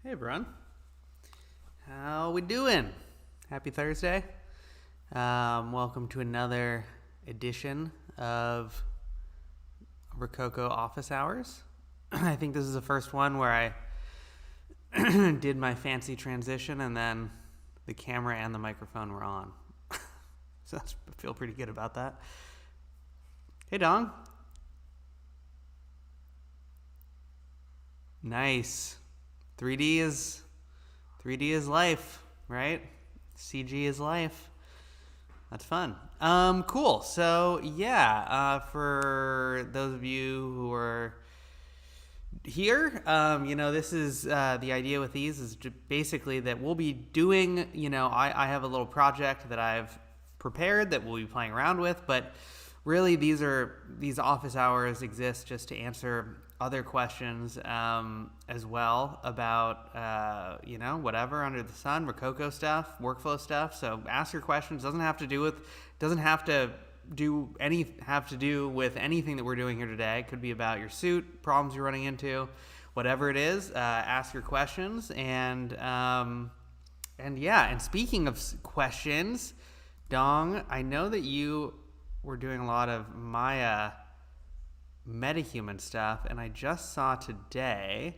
Hey everyone, how we doing? Happy Thursday. Welcome to another edition of Rokoko Office Hours. I think this is the first one where I did my fancy transition and then the camera and the microphone were on. So I feel pretty good about that. Hey Dong. Nice. 3D is life, right? CG is life. That's fun. Cool. So for those of you who are here, this is the idea with these is basically that we'll be doing. I have a little project that I've prepared that we'll be playing around with, but really these office hours exist just to answer other questions as well about whatever under the sun, Rokoko stuff, workflow stuff. So ask your questions. Doesn't have to do with anything that we're doing here today. It could be about your suit, problems you're running into, whatever it is. Ask your questions and speaking of questions, Dong, I know that you were doing a lot of Maya metahuman stuff, and I just saw today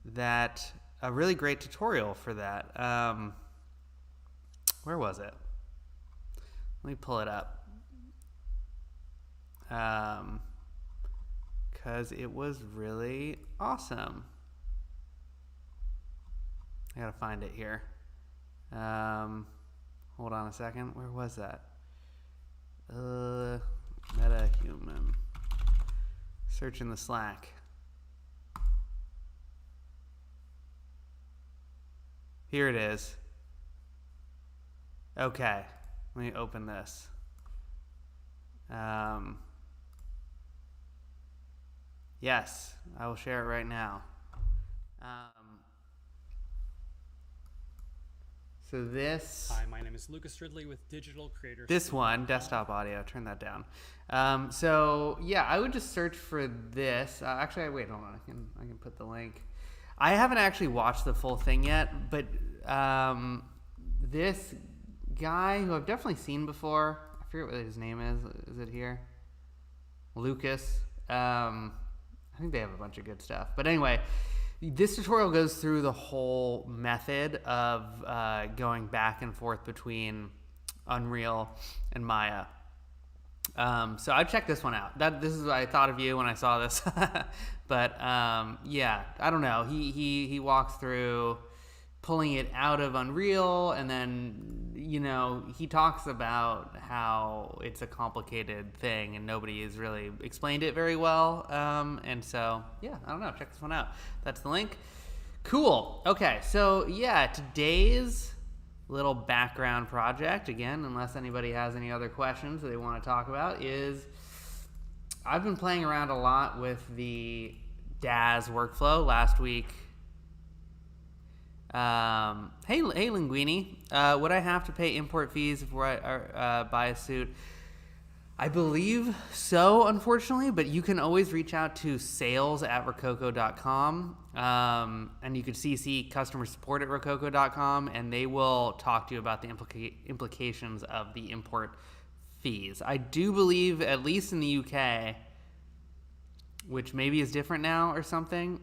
that a really great tutorial for that. Where was it? Let me pull it up. Because it was really awesome. I gotta find it here. Hold on a second. Where was that? Metahuman. Search in the Slack. Here it is. Okay, let me open this. Yes, I will share it right now. So this... Hi, my name is Lucas Ridley with Digital Creator. This one, desktop audio, turn that down. I would just search for this. Actually, wait, hold on, I can put the link. I haven't actually watched the full thing yet, but this guy who I've definitely seen before, I forget what his name is. Is it here? Lucas. I think they have a bunch of good stuff. But anyway, this tutorial goes through the whole method of going back and forth between Unreal and Maya. So I checked this one out. This is what I thought of you when I saw this. But I don't know. He walks through pulling it out of Unreal, and then he talks about how it's a complicated thing and nobody has really explained it very well. I don't know. Check this one out. That's the link. Cool. Okay, so today's little background project, again, unless anybody has any other questions that they want to talk about, is I've been playing around a lot with the DAZ workflow last week. Hey Linguini, would I have to pay import fees before I buy a suit? I believe so, unfortunately, but you can always reach out to sales@rokoko.com, and you could CC customer support at rokoko.com, and they will talk to you about the implications of the import fees. I do believe, at least in the UK, which maybe is different now or something,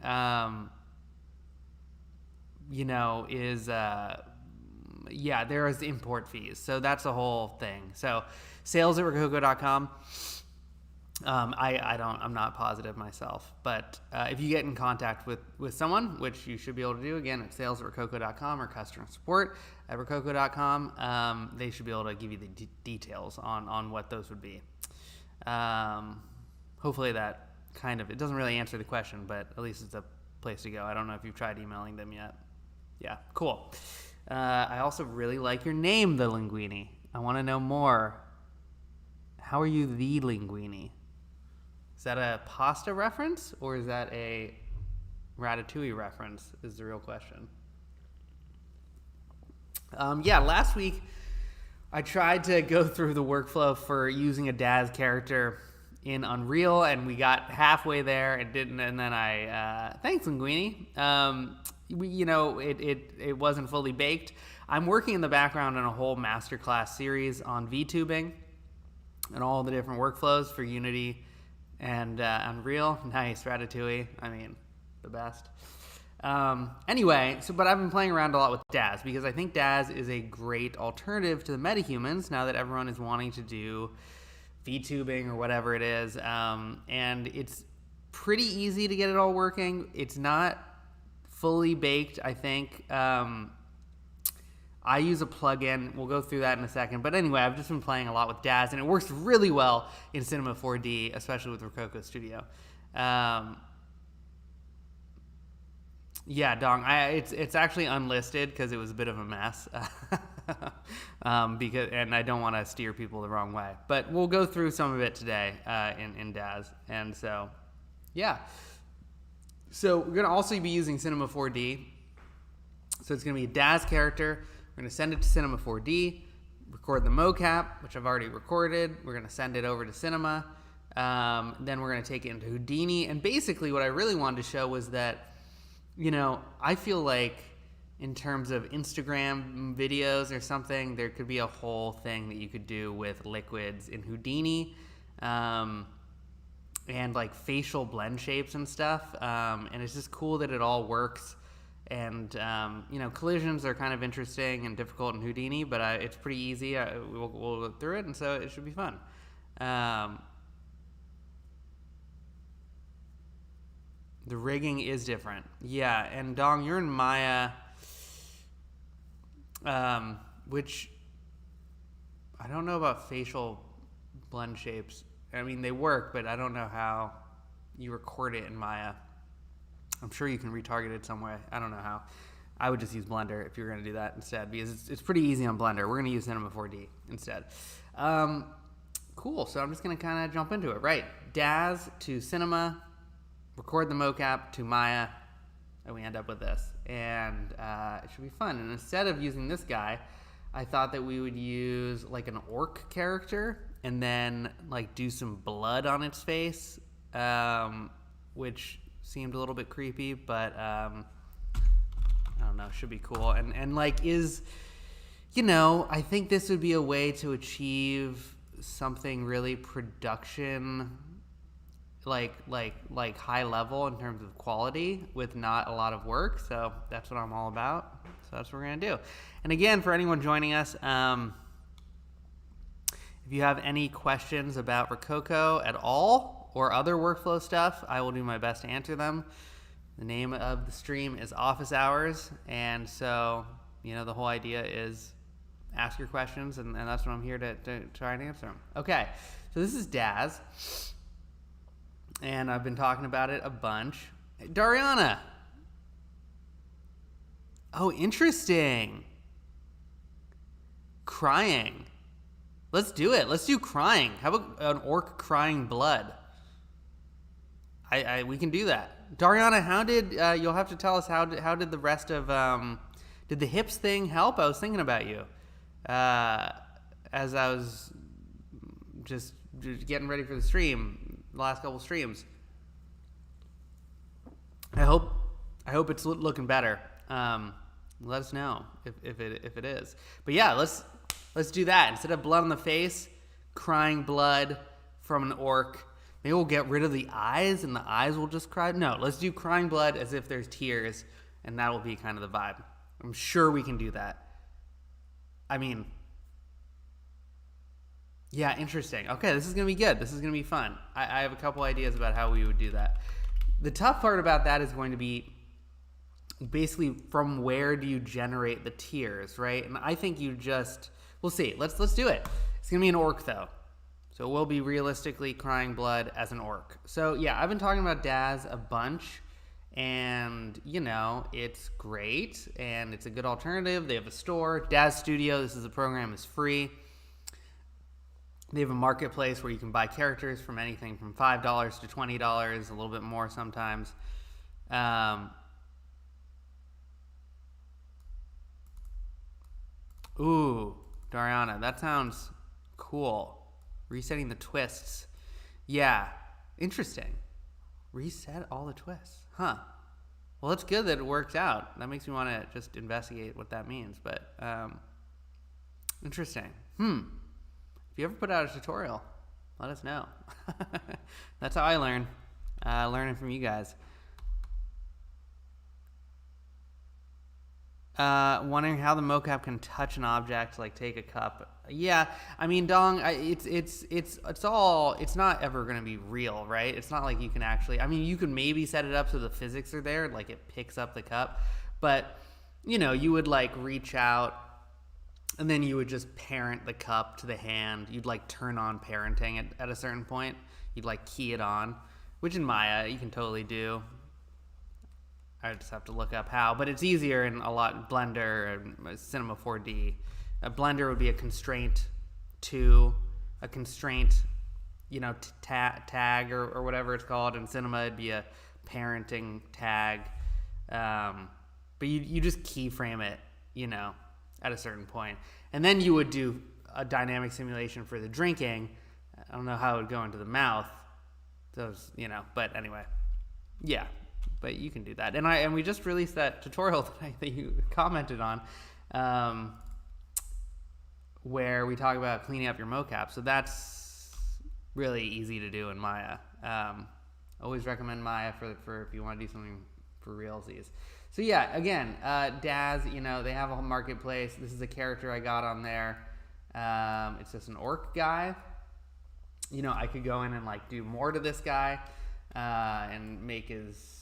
there is import fees. So that's the whole thing. So sales@rokoko.com. I'm not positive myself, but if you get in contact with someone, which you should be able to do, again, at sales@rokoko.com or customer support at rokoko.com, they should be able to give you the details on what those would be. Hopefully that it doesn't really answer the question, but at least it's a place to go. I don't know if you've tried emailing them yet. Yeah, cool. I also really like your name, the Linguini. I want to know more. How are you the Linguini? Is that a pasta reference or is that a Ratatouille reference is the real question. Last week I tried to go through the workflow for using a DAZ character in Unreal, and we got halfway there and didn't, and then thanks Linguini. it wasn't fully baked. I'm working in the background on a whole masterclass series on VTubing and all the different workflows for Unity and Unreal. Nice, Ratatouille. I mean, the best. Anyway, but I've been playing around a lot with DAZ because I think DAZ is a great alternative to the metahumans now that everyone is wanting to do VTubing or whatever it is. And it's pretty easy to get it all working. It's not fully baked, I think. I use a plugin. We'll go through that in a second. But anyway, I've just been playing a lot with DAZ, and it works really well in Cinema 4D, especially with Rokoko Studio. Yeah, Dong. It's actually unlisted because it was a bit of a mess, and I don't want to steer people the wrong way. But we'll go through some of it today in DAZ, and so yeah. So we're gonna also be using Cinema 4D. So it's gonna be a DAZ character. We're gonna send it to Cinema 4D, record the mocap, which I've already recorded. We're gonna send it over to Cinema. Then we're gonna take it into Houdini. And basically, what I really wanted to show was that, I feel like in terms of Instagram videos or something, there could be a whole thing that you could do with liquids in Houdini, and like facial blend shapes and stuff. And it's just cool that it all works. And, collisions are kind of interesting and difficult in Houdini, but it's pretty easy. We'll go through it, and so it should be fun. The rigging is different. Yeah, and Dong, you're in Maya, which I don't know about facial blend shapes. I mean, they work, but I don't know how you record it in Maya. I'm sure you can retarget it some way. I don't know how. I would just use Blender if you're going to do that instead, because it's pretty easy on Blender. We're going to use Cinema 4D instead. Cool. So I'm just going to kind of jump into it. Right. DAZ to Cinema, record the mocap to Maya, and we end up with this. And it should be fun. And instead of using this guy, I thought that we would use like an orc character and then like do some blood on its face, which seemed a little bit creepy, but I don't know, should be cool. And like I think this would be a way to achieve something really production, like high level in terms of quality with not a lot of work. So that's what I'm all about. So that's what we're gonna do. And again, for anyone joining us, if you have any questions about Rokoko at all, or other workflow stuff, I will do my best to answer them. The name of the stream is Office Hours, and so, the whole idea is ask your questions, and that's what I'm here to try and answer them. Okay, so this is DAZ, and I've been talking about it a bunch. Hey, Dariana! Oh, interesting. Crying. Let's do it. Let's do crying. How about an orc crying blood? We can do that. Dariana, how did you'll have to tell us how did the rest of did the hips thing help? I was thinking about you as I was just getting ready for the stream, the last couple streams. I hope it's looking better. Let us know if it is. But yeah, let's do that. Instead of blood on the face, crying blood from an orc. Maybe we'll get rid of the eyes and the eyes will just cry. No, let's do crying blood as if there's tears, and that will be kind of the vibe. I'm sure we can do that. I mean, yeah, interesting. Okay, this is going to be good. This is going to be fun. I have a couple ideas about how we would do that. The tough part about that is going to be basically from where do you generate the tears, right? And I think we'll see. Let's do it. It's going to be an orc, though. So we'll be realistically crying blood as an orc. So yeah, I've been talking about DAZ a bunch, and it's great, and it's a good alternative. They have a store, DAZ Studio. This is a program, is free. They have a marketplace where you can buy characters from anything from $5 to $20, a little bit more sometimes. Ooh, Dariana, that sounds cool. Resetting the twists. Yeah, interesting. Reset all the twists. Huh. Well, it's good that it works out. That makes me want to just investigate what that means. But interesting. If you ever put out a tutorial, let us know. That's how I learn. Learning from you guys. Wondering how the mocap can touch an object, like take a cup. Yeah, I mean, Dong, it's not ever gonna be real, right? It's not like you can actually. I mean, you can maybe set it up so the physics are there, like it picks up the cup, but you would like reach out, and then you would just parent the cup to the hand. You'd like turn on parenting at a certain point. You'd like key it on, which in Maya you can totally do. I just have to look up how, but it's easier in a lot Blender and Cinema 4D. A Blender would be a constraint to a constraint, tag or whatever it's called. In Cinema, it'd be a parenting tag. But you just keyframe it, at a certain point. And then you would do a dynamic simulation for the drinking. I don't know how it would go into the mouth. Those, but anyway. Yeah. But you can do that, and we just released that tutorial that you commented on, where we talk about cleaning up your mocap. So that's really easy to do in Maya. Always recommend Maya for if you want to do something for realsies. So yeah, again, DAZ, they have a whole marketplace. This is a character I got on there. It's just an orc guy. I could go in and like do more to this guy, and make his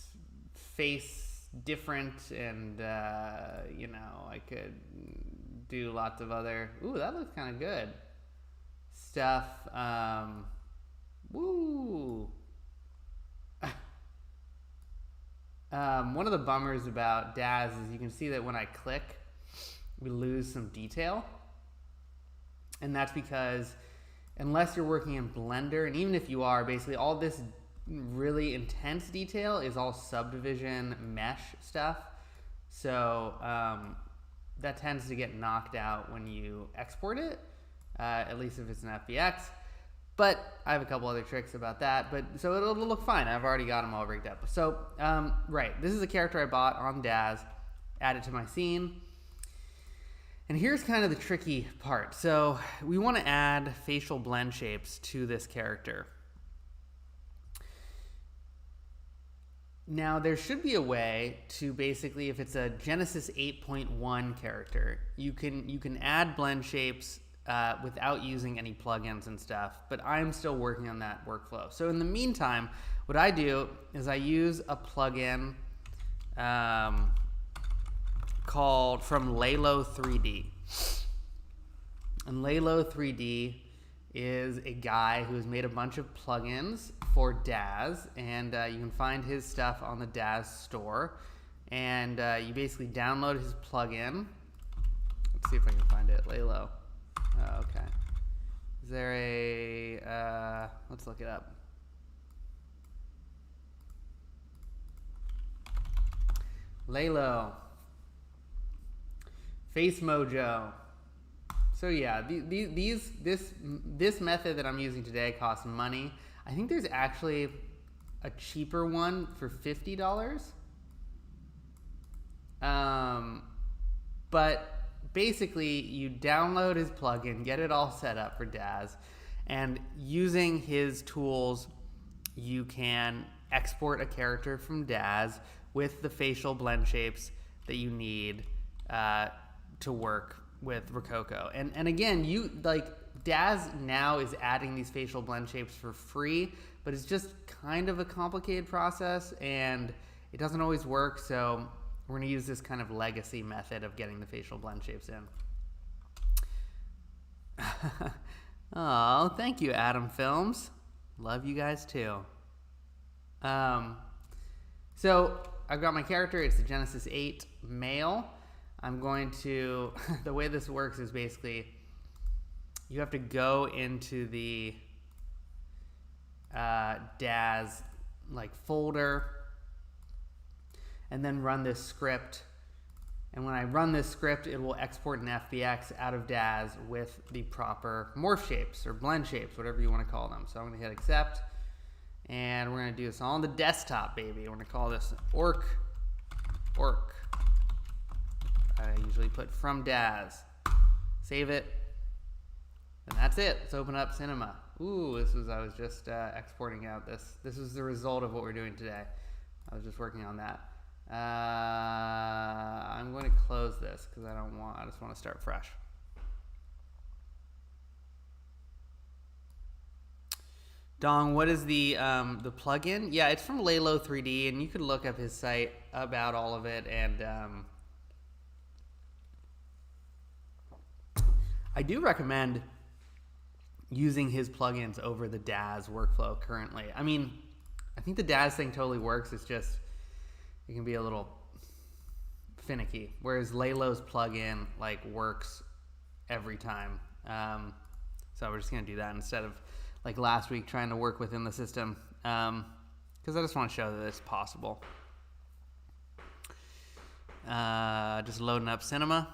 face different, and I could do lots of other that looks kind of good stuff. One of the bummers about DAZ is you can see that when I click we lose some detail, and that's because unless you're working in Blender, and even if you are, basically all this really intense detail is all subdivision mesh stuff, so that tends to get knocked out when you export it, at least if it's an FBX. But I have a couple other tricks about that, but so it'll look fine. I've already got them all rigged up. So right, this is a character I bought on DAZ, added to my scene, and here's kind of the tricky part. So we want to add facial blend shapes to this character. Now, there should be a way to basically, if it's a Genesis 8.1 character, you can add blend shapes without using any plugins and stuff, but I'm still working on that workflow. So in the meantime, what I do is I use a plugin called from Lalo 3D. And Lalo 3D is a guy who has made a bunch of plugins for DAZ, and you can find his stuff on the DAZ store, and you basically download his plugin. Let's see if I can find it. Lalo. Okay. Is there a let's look it up. Lalo. Face Mojo. So yeah, this method that I'm using today costs money. I think there's actually a cheaper one for $50. But basically, you download his plugin, get it all set up for DAZ, and using his tools, you can export a character from DAZ with the facial blend shapes that you need to work with Rokoko. And again, DAZ now is adding these facial blend shapes for free, but it's just kind of a complicated process and it doesn't always work, so we're going to use this kind of legacy method of getting the facial blend shapes in. Oh, thank you, Adam Films. Love you guys too. So I've got my character. It's the Genesis 8 male. I'm going to, the way this works is basically you have to go into the DAZ folder and then run this script. And when I run this script, it will export an FBX out of DAZ with the proper morph shapes or blend shapes, whatever you want to call them. So I'm going to hit accept, and we're going to do this on the desktop, baby. We're going to call this orc orc. I usually put from DAZ. Save it. And that's it. Let's open up Cinema. Ooh, I was just exporting out this. This was the result of what we're doing today. I was just working on that. I'm going to close this because I just want to start fresh. Dong, what is the plugin? Yeah, it's from Lalo 3D, and you could look up his site about all of it. And I do recommend using his plugins over the DAZ workflow currently. I mean, I think the DAZ thing totally works. It's just it can be a little finicky, whereas Lalo's plugin like works every time. So we're just gonna do that instead of like last week trying to work within the system, because I just want to show that it's possible. Just loading up Cinema.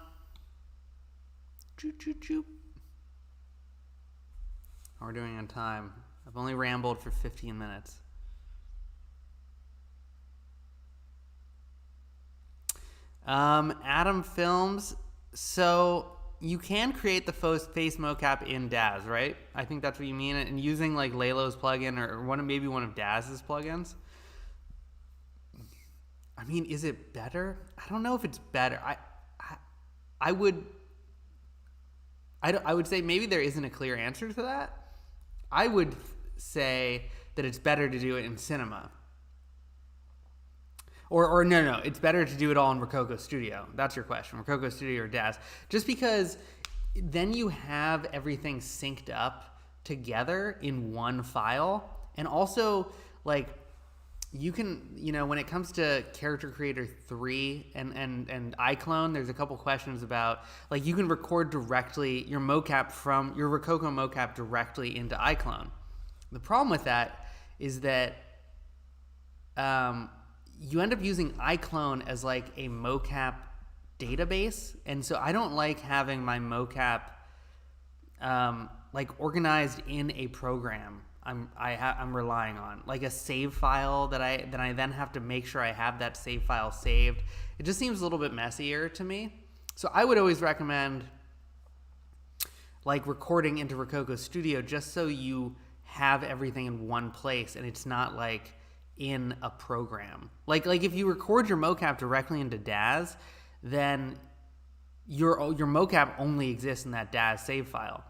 Choo choo choo. How we're doing on time? I've only rambled for 15 minutes. Atom Films. So you can create the face mocap in DAZ, right? I think that's what you mean. And using like Lalo's plugin or maybe one of DAZ's plugins. I mean, is it better? I don't know if it's better. I would say maybe there isn't a clear answer to that. I would say that it's better to do it in Cinema. Or no, it's better to do it all in Rokoko Studio. That's your question, Rokoko Studio or DAZ. Just because then you have everything synced up together in one file. And also, like, you can, when it comes to Character Creator 3 and iClone, there's a couple questions about, like, you can record directly your mocap from your Rokoko mocap directly into iClone. The problem with that is that you end up using iClone as like a mocap database, and so I don't like having my mocap like organized in a program. I'm relying on like a save file that I then have to make sure I have that save file saved. It just seems a little bit messier to me. So I would always recommend like recording into Rokoko Studio just so you have everything in one place and it's not like in a program. Like if you record your mocap directly into DAZ, then your mocap only exists in that DAZ save file,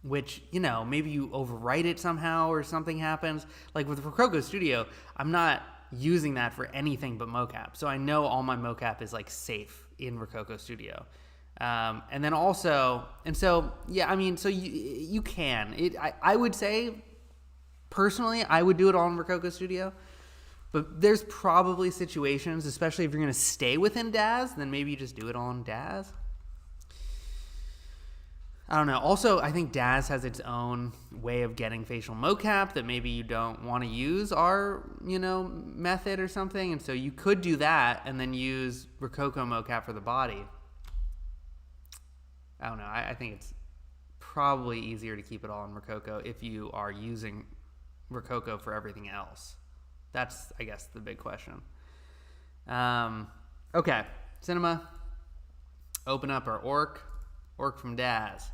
which, maybe you overwrite it somehow or something happens. Like with Rokoko Studio, I'm not using that for anything but mocap. So I know all my mocap is like safe in Rokoko Studio. And then also, so you can. I would say, personally, I would do it all in Rokoko Studio. But there's probably situations, especially if you're going to stay within DAZ, then maybe you just do it all in DAZ. I don't know. Also, I think DAZ has its own way of getting facial mocap that maybe you don't want to use our, method or something. And so you could do that and then use Rokoko mocap for the body. I don't know. I think it's probably easier to keep it all in Rokoko if you are using Rokoko for everything else. That's, I guess, the big question. Okay, Cinema. Open up our orc from DAZ.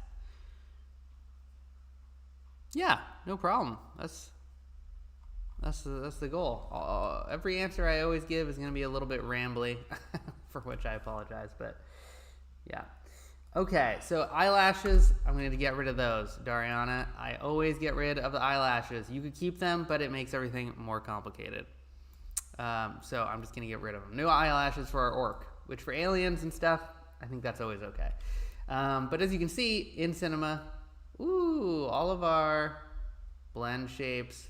Yeah, no problem. That's the goal. Every answer I always give is going to be a little bit rambly, for which I apologize. But yeah. Okay, so eyelashes, I'm going to get rid of those, Dariana. I always get rid of the eyelashes. You could keep them, but it makes everything more complicated. So I'm just going to get rid of them. No eyelashes for our orc, which for aliens and stuff, I think that's always okay. But as you can see in Cinema, all of our blend shapes.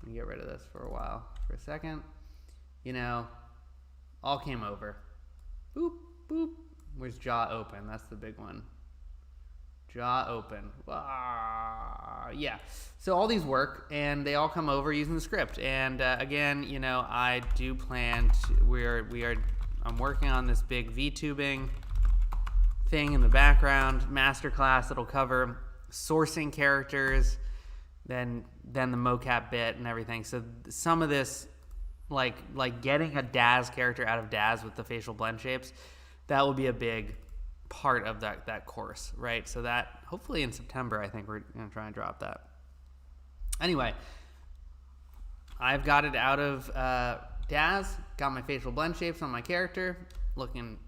Let me get rid of this for a second. All came over. Boop, boop. Where's jaw open? That's the big one. Jaw open. Yeah. So all these work, and they all come over using the script. And again, I do plan to. I'm working on this big VTubing thing in the background, masterclass that'll cover sourcing characters, then the mocap bit and everything. So some of this like getting a DAZ character out of DAZ with the facial blend shapes, that will be a big part of that course, right? So that hopefully in September, I think we're gonna try and drop that. Anyway, I've got it out of DAZ, got my facial blend shapes on my character, looking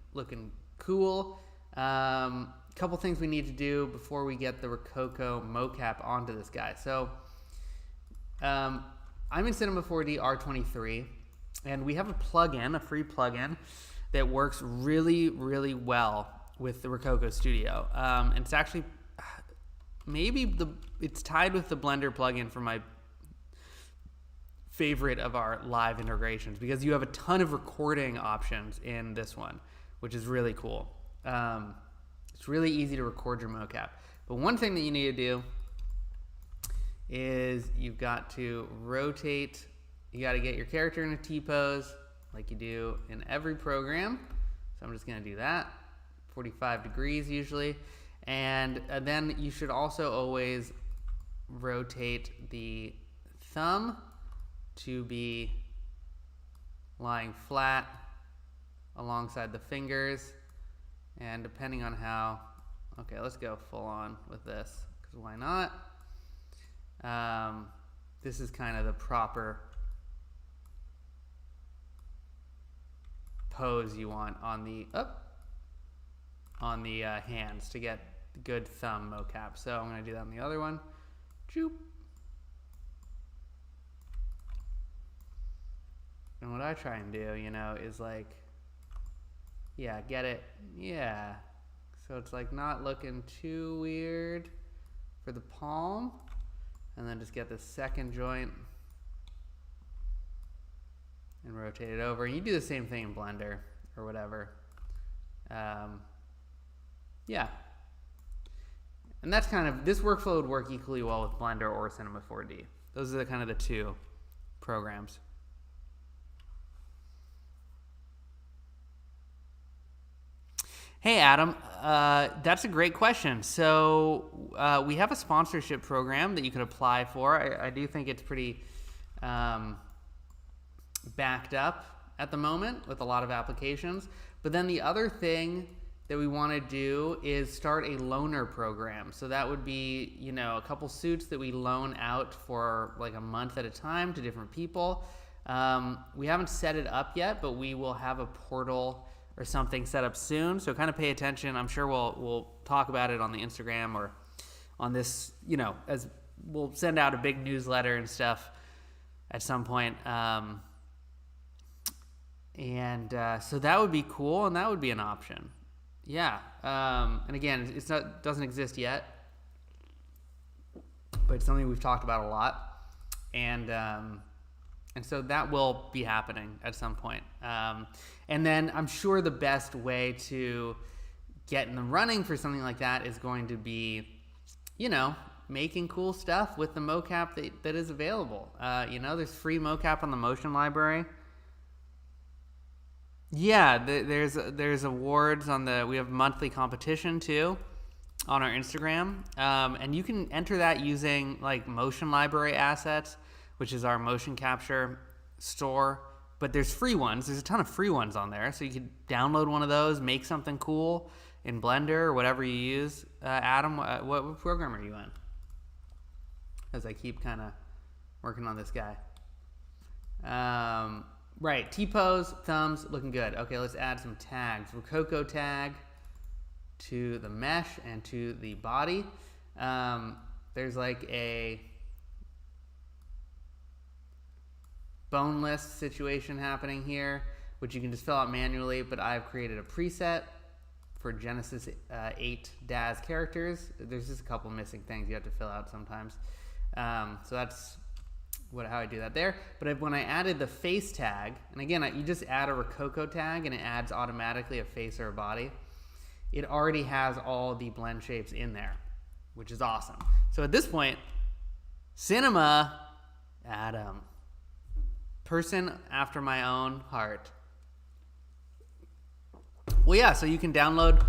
cool. Couple things we need to do before we get the Rokoko mocap onto this guy. So I'm in Cinema 4D R23, and we have a plugin, a free plugin, that works really, really well with the Rokoko Studio. And it's actually it's tied with the Blender plugin for my favorite of our live integrations, because you have a ton of recording options in this one, which is really cool. It's really easy to record your mocap. But one thing that you need to do is you've got to rotate. You got to get your character in a T-pose like you do in every program. So I'm just going to do that, 45 degrees usually. And then you should also always rotate the thumb to be lying flat alongside the fingers. And depending on how, okay, let's go full on with this, because why not? This is kind of the proper pose you want on the hands to get good thumb mocap. So I'm going to do that on the other one. Choop. And what I try and do, is like, yeah, get it, yeah. So it's like not looking too weird for the palm. And then just get the second joint and rotate it over. And you do the same thing in Blender or whatever. Yeah. And that's this workflow would work equally well with Blender or Cinema 4D. Those are the two programs. Hey, Adam, that's a great question. So we have a sponsorship program that you can apply for. I do think it's pretty backed up at the moment with a lot of applications. But then the other thing that we want to do is start a loaner program. So that would be, a couple suits that we loan out for like a month at a time to different people. We haven't set it up yet, but we will have a portal or something set up soon, so kind of pay attention. I'm sure we'll talk about it on the Instagram or on this, as we'll send out a big newsletter and stuff at some point. So that would be cool, and that would be an option. Yeah. And again, doesn't exist yet, but it's something we've talked about a lot, and so that will be happening at some point. And then I'm sure the best way to get in the running for something like that is going to be, making cool stuff with the mocap that is available. There's free mocap on the Motion library. Yeah, there's awards we have monthly competition too on our Instagram. And you can enter that using like Motion library assets, which is our motion capture store. But there's free ones. There's a ton of free ones on there. So you could download one of those, make something cool in Blender or whatever you use. Adam, what program are you in? As I keep kind of working on this guy. Right, T-pose, thumbs, looking good. Okay, let's add some tags. Rokoko tag to the mesh and to the body. There's like a boneless situation happening here, which you can just fill out manually, but I've created a preset for Genesis 8 DAZ characters. There's just a couple missing things you have to fill out sometimes. So that's how I do that there. But when I added the face tag, and again, you just add a Rokoko tag and it adds automatically a face or a body. It already has all the blend shapes in there, which is awesome. So at this point, Cinema Adam. Person after my own heart. Well, yeah, so you can download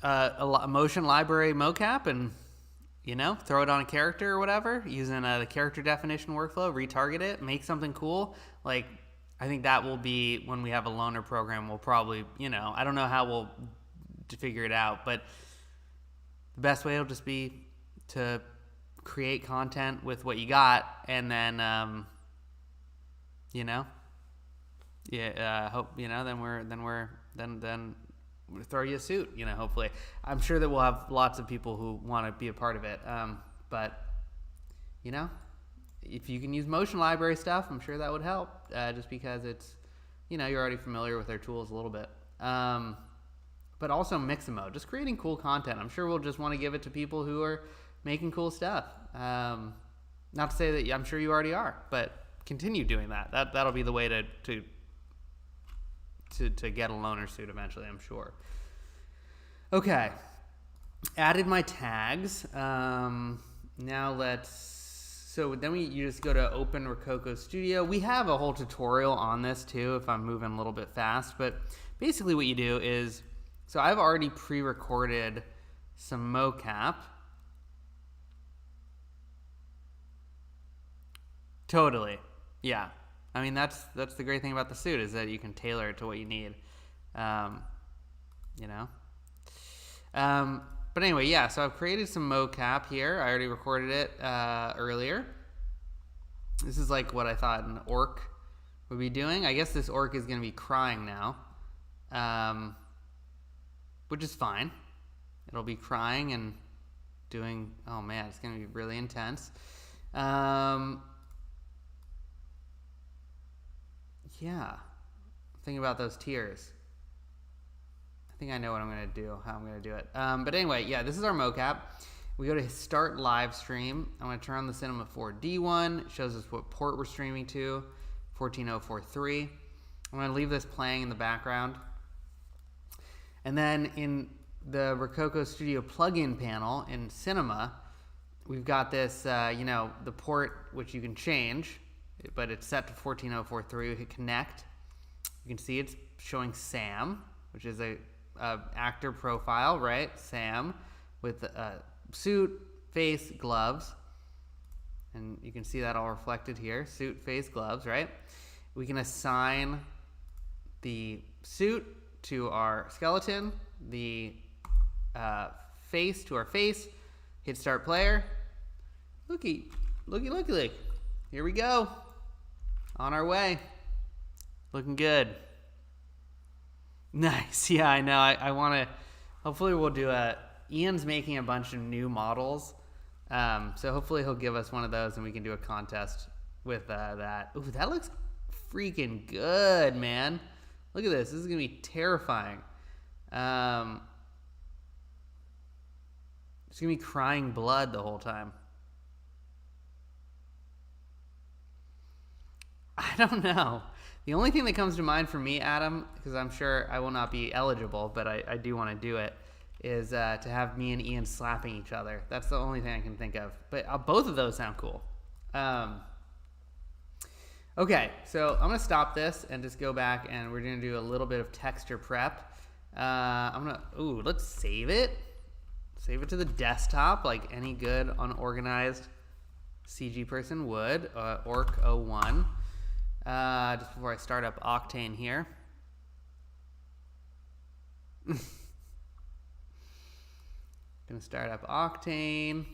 a Motion library mocap and you know, throw it on a character or whatever, using the character definition workflow, retarget it, make something cool. Like, I think that will be, when we have a loaner program, we'll probably, you know, I don't know how we'll figure it out, but the best way will just be to create content with what you got, and then, you know, hope, you know, then we'll throw you a suit, you know, hopefully. I'm sure that we'll have lots of people who want to be a part of it. But, you know, if you can use motion library stuff, I'm sure that would help, just because it's, you know, you're already familiar with their tools a little bit. But also mix and mode, just creating cool content. I'm sure we'll just want to give it to people who are making cool stuff. Not to say that I'm sure you already are, but continue doing that. That'll be the way to get a loaner suit eventually, I'm sure. Okay, added my tags. Now so then you just go to open Rokoko Studio. We have a whole tutorial on this too, if I'm moving a little bit fast, but basically what you do is, so I've already pre-recorded some mocap. Totally, yeah. I mean, that's the great thing about the suit, is that you can tailor it to what you need, you know. But anyway, yeah, so I've created some mocap here. I already recorded it earlier. This is like what I thought an orc would be doing. I guess this orc is going to be crying now, which is fine. It'll be crying and doing, oh man, it's going to be really intense. Yeah, think about those tiers. I think I know what I'm going to do, how I'm going to do it. But anyway, yeah, this is our mocap. We go to start live stream. I'm going to turn on the Cinema 4D one. It shows us what port we're streaming to, 14043. I'm going to leave this playing in the background. And then in the Rokoko Studio plugin panel in Cinema, we've got this, you know, the port, which you can change, but it's set to 14043. We hit connect. You can see it's showing Sam, which is a actor profile, right? Sam with a suit, face, gloves. And you can see that all reflected here. Suit, face, gloves, right? We can assign the suit to our skeleton, the face to our face. Hit start player. Looky. Here we go. On our way. Looking good. Nice. Yeah, I know. I want to, hopefully we'll do Ian's making a bunch of new models. So hopefully he'll give us one of those and we can do a contest with that. Ooh, that looks freaking good, man. Look at this. This is going to be terrifying. It's going to be crying blood the whole time. I don't know. The only thing that comes to mind for me, Adam, because I'm sure I will not be eligible, but I do want to do it, is to have me and Ian slapping each other. That's the only thing I can think of. But both of those sound cool. Okay, so I'm going to stop this and just go back, and we're going to do a little bit of texture prep. Let's save it. Save it to the desktop like any good unorganized CG person would. Orc01. Just before I start up Octane here. Gonna start up Octane.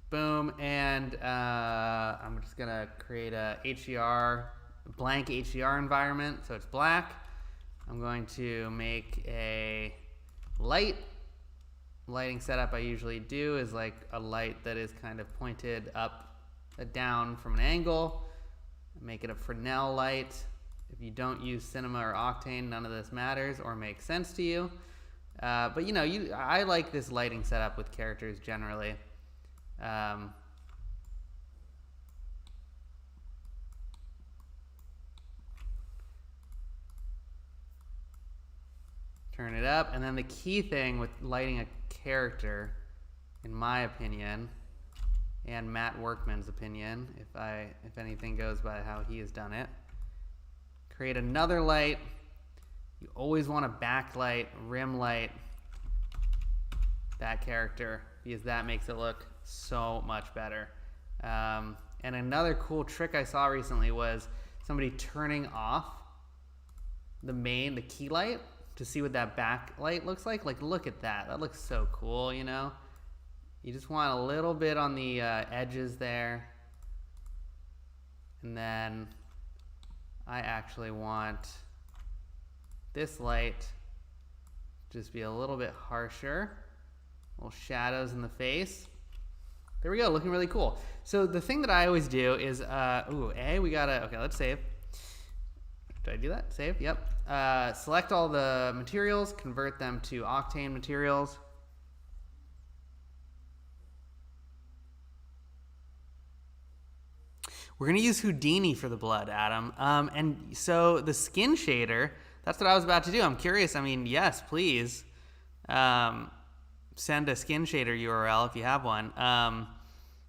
Boom, and I'm just gonna create a blank HDR environment, so it's black. I'm going to make a lighting setup I usually do is like a light that is kind of pointed up, down from an angle. Make it a Fresnel light. If you don't use Cinema or Octane, none of this matters or makes sense to you. But you know, I like this lighting setup with characters generally. Turn it up, and then the key thing with lighting a character, in my opinion, and Matt Workman's opinion, if anything goes by how he has done it, create another light. You always want to backlight, rim light that character because that makes it look so much better. And another cool trick I saw recently was somebody turning off the key light to see what that backlight looks like. Like, look at that. That looks so cool, you know? You just want a little bit on the edges there. And then I actually want this light just be a little bit harsher. Little shadows in the face. There we go, looking really cool. So the thing that I always do is, okay, let's save. Did I do that? Save, yep. Select all the materials, convert them to Octane materials. We're gonna use Houdini for the blood, Adam. And so the skin shader, that's what I was about to do. I'm curious, I mean, yes, please. Send a skin shader URL if you have one.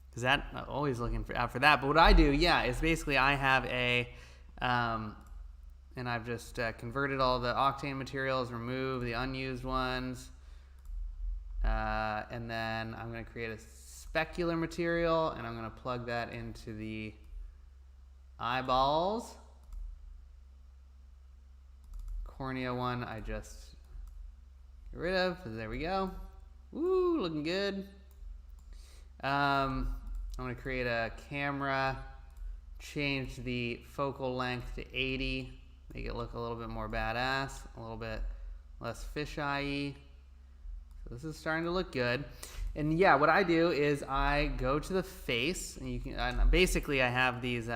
Because I'm always looking out for that. But what I do, is basically I have a, and I've just converted all the Octane materials, remove the unused ones. And then I'm gonna create a specular material and I'm gonna plug that into the eyeballs. Cornea one I just get rid of. There we go. Woo, looking good. I'm gonna create a camera, change the focal length to 80, make it look a little bit more badass, a little bit less fisheye-y. So this is starting to look good. And yeah, what I do is I go to the face, and you can basically I have these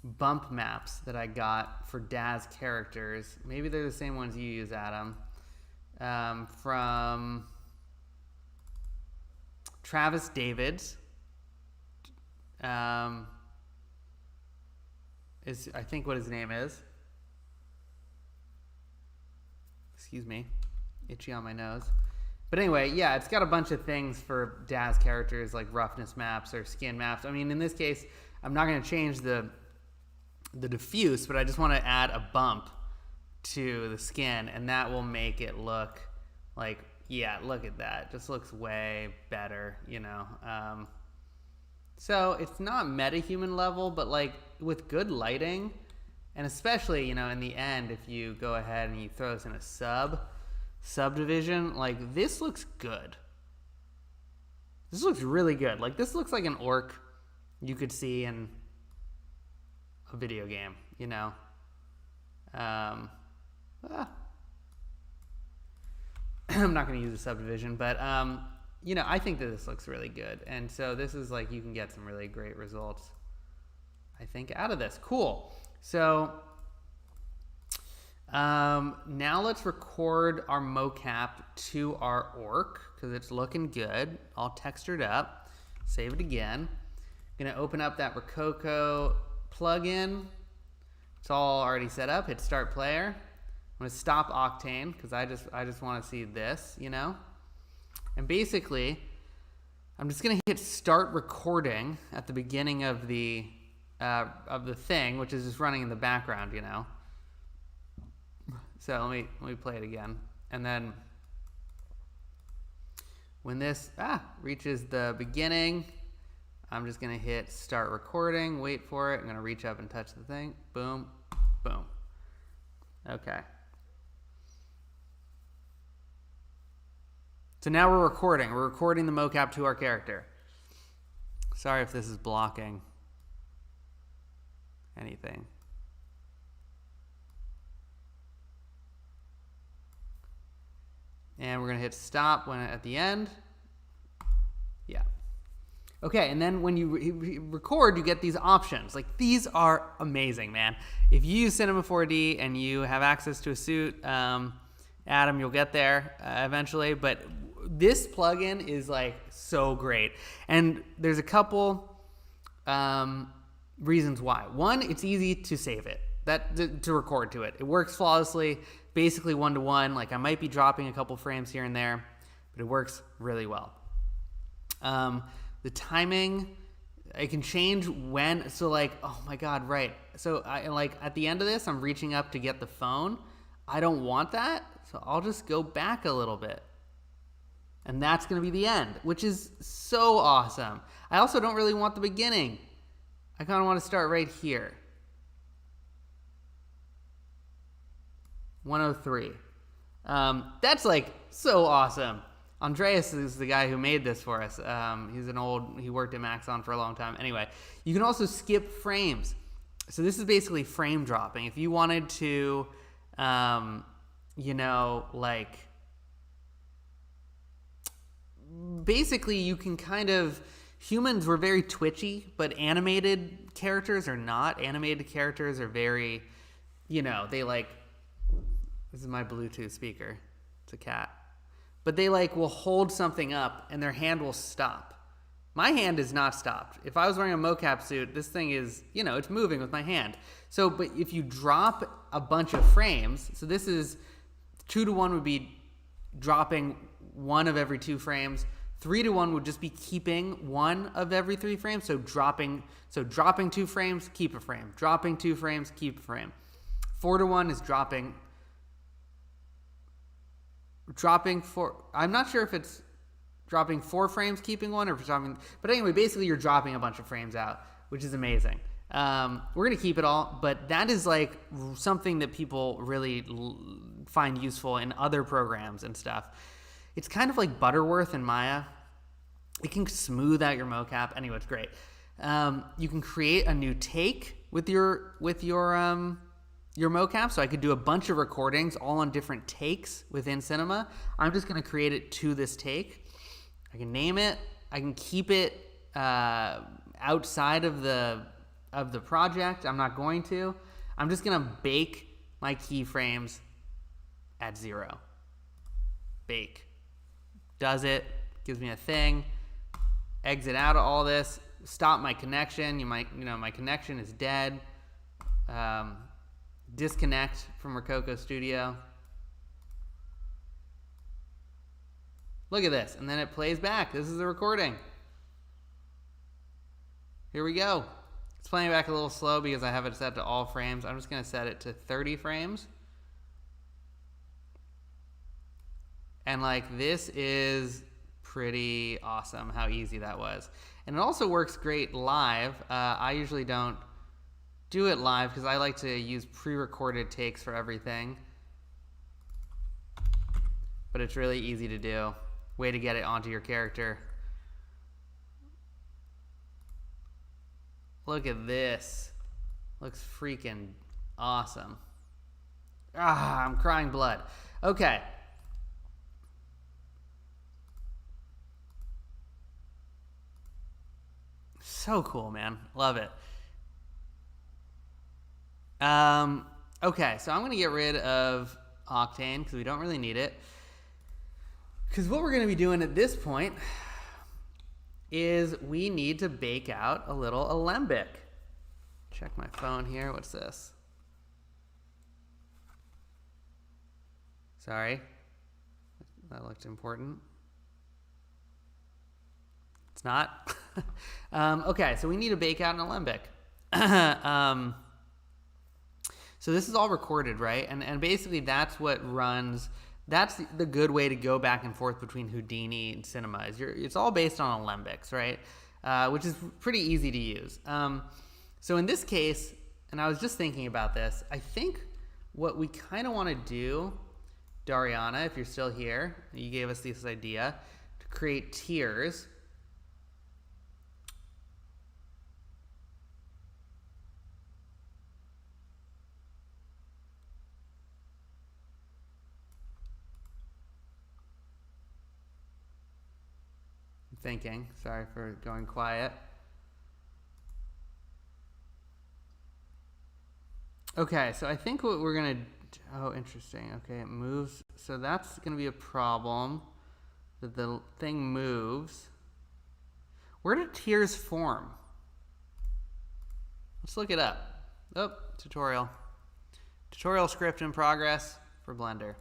bump maps that I got for DAZ characters. Maybe they're the same ones you use, Adam. From Travis Davids. Is I think what his name is. Excuse me, itchy on my nose. But anyway, yeah, it's got a bunch of things for DAZ characters like roughness maps or skin maps. I mean, in this case, I'm not going to change the diffuse, but I just want to add a bump to the skin, and that will make it look like, yeah, look at that. It just looks way better, you know. So it's not meta-human level, but like with good lighting, and especially, you know, in the end, if you go ahead and you throw this in a subdivision, like this looks good. This looks really good. Like this looks like an orc you could see in a video game, you know. I'm not going to use a subdivision, but you know, I think that this looks really good, and so this is like you can get some really great results, I think, out of this. Cool. So now let's record our mocap to our orc because it's looking good, all textured up. Save it again. Gonna open up that Rokoko plugin. It's all already set up. Hit start player. I'm gonna stop Octane because I just want to see this, you know. And basically, I'm just gonna hit start recording at the beginning of the thing, which is just running in the background, you know. So let me play it again, and then when this reaches the beginning, I'm just gonna hit start recording, wait for it. I'm gonna reach up and touch the thing. Boom, boom. Okay. So now we're recording. We're recording the mocap to our character. Sorry if this is blocking anything. And we're gonna hit stop when at the end. Yeah. Okay, and then when you record, you get these options. Like, these are amazing, man. If you use Cinema 4D and you have access to a suit, Adam, you'll get there eventually. But this plugin is like so great, and there's a couple reasons why. One, it's easy to save it, to record to it. It works flawlessly, basically 1-to-1. Like, I might be dropping a couple frames here and there, but it works really well. The timing I can change when, so like, oh my God, right. So I like at the end of this, I'm reaching up to get the phone. I don't want that, so I'll just go back a little bit. And that's going to be the end, which is so awesome. I also don't really want the beginning. I kind of want to start right here. 103. That's like so awesome. Andreas is the guy who made this for us. He worked at Maxon for a long time. Anyway, you can also skip frames. So this is basically frame dropping. If you wanted to, basically you can kind of, humans were very twitchy, but animated characters are not. Animated characters are very, they like, this is my Bluetooth speaker. It's a cat. But they like will hold something up and their hand will stop. My hand is not stopped. If I was wearing a mocap suit, this thing is, it's moving with my hand. So, but if you drop a bunch of frames, so this is 2-to-1 would be dropping one of every 2 frames. 3-to-1 would just be keeping one of every 3 frames. So dropping 2 frames, keep a frame. Dropping 2 frames, keep a frame. 4-to-1 is dropping 4. I'm not sure if it's dropping 4 frames, keeping 1, or if it's dropping. But anyway, basically you're dropping a bunch of frames out, which is amazing. We're gonna keep it all, but that is like something that people really find useful in other programs and stuff. It's kind of like Butterworth in Maya. It can smooth out your mocap. Anyway, it's great. You can create a new take with your mocap. So I could do a bunch of recordings all on different takes within Cinema. I'm just going to create it to this take. I can name it. I can keep it outside of the project. I'm not going to. I'm just going to bake my keyframes at 0. Bake. Does it. Gives me a thing. Exit out of all this. Stop my connection. My connection is dead. Disconnect from Rokoko Studio. Look at this. And then it plays back. This is the recording. Here we go. It's playing back a little slow because I have it set to all frames. I'm just going to set it to 30 frames. And like, this is pretty awesome how easy that was. And it also works great live. I usually don't do it live because I like to use pre-recorded takes for everything. But it's really easy to do. Way to get it onto your character. Look at this. Looks freaking awesome. I'm crying blood. Okay. So cool, man. Love it. Okay, so I'm going to get rid of Octane because we don't really need it. Because what we're going to be doing at this point is we need to bake out a little alembic. Check my phone here. What's this? Sorry. That looked important. It's not. Okay, so we need to bake out an alembic. So this is all recorded, right? And basically that's what runs, that's the good way to go back and forth between Houdini and Cinema. It's all based on alembics, right? Which is pretty easy to use. So in this case, and I was just thinking about this, I think what we kind of want to do, Dariana, if you're still here, you gave us this idea, to create tiers. Thinking. Sorry for going quiet. Okay, so I think what we're going to... Oh, interesting. Okay, it moves. So that's going to be a problem, that the thing moves. Where do tiers form? Let's look it up. Oh, tutorial. Tutorial script in progress for Blender.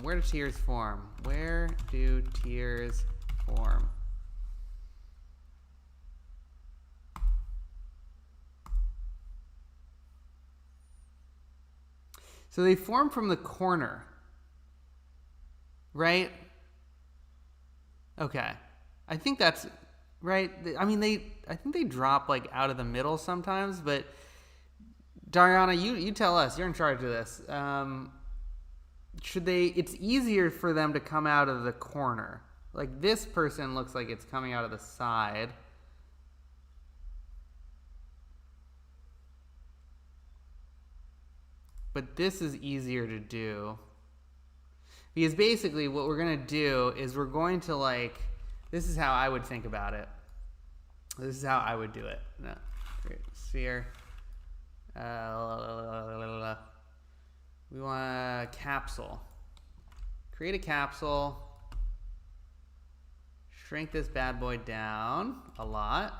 Where do tiers form? Where do tiers form? So they form from the corner, right? Okay. I think that's right. I mean, I think they drop like out of the middle sometimes, but Dariana, you tell us. You're in charge of this. Should they? It's easier for them to come out of the corner. Like this person looks like it's coming out of the side. But this is easier to do. Because basically what we're going to do is we're going to like, this is how I would think about it. This is how I would do it. No, sphere. We want a capsule. Create a capsule. Shrink this bad boy down a lot.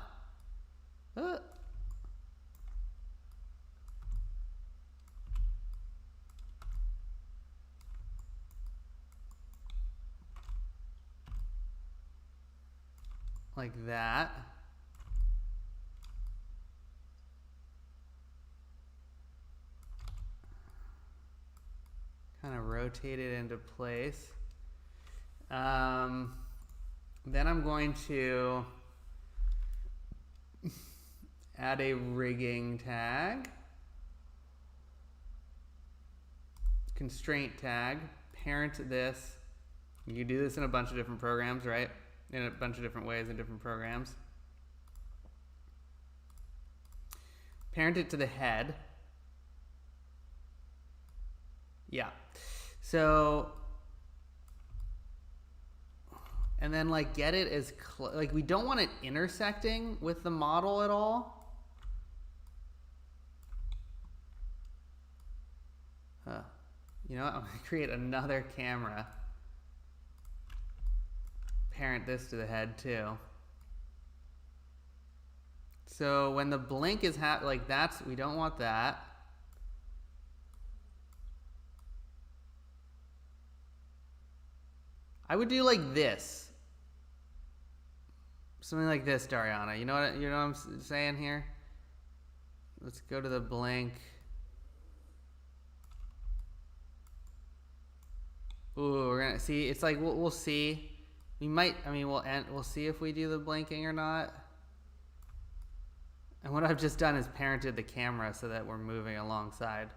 Like that. Kind of rotate it into place. Then I'm going to add a rigging tag, constraint tag, parent this. You do this in a bunch of different programs, right? In a bunch of different ways in different programs. Parent it to the head. Yeah. So, and then like get it as like we don't want it intersecting with the model at all. You know what? I'm gonna create another camera. Parent this to the head too. So when the blink is like that's, we don't want that. I would do like this. Something like this, Dariana. You know what I'm saying here? Let's go to the blink. Ooh, we're gonna see. It's like we'll see. We might. I mean, we'll see if we do the blinking or not. And what I've just done is parented the camera so that we're moving alongside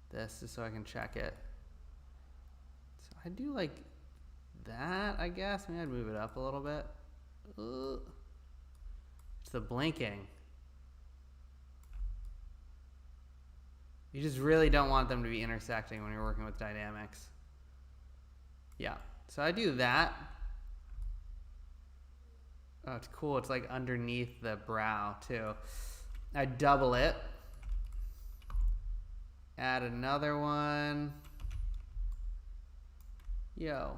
this, just so I can check it. So I do like that, I guess. Maybe I'd move it up a little bit. It's the blinking. You just really don't want them to be intersecting when you're working with dynamics. Yeah, so I do that. Oh, it's cool. It's like underneath the brow too. I double it. Add another one. Yo.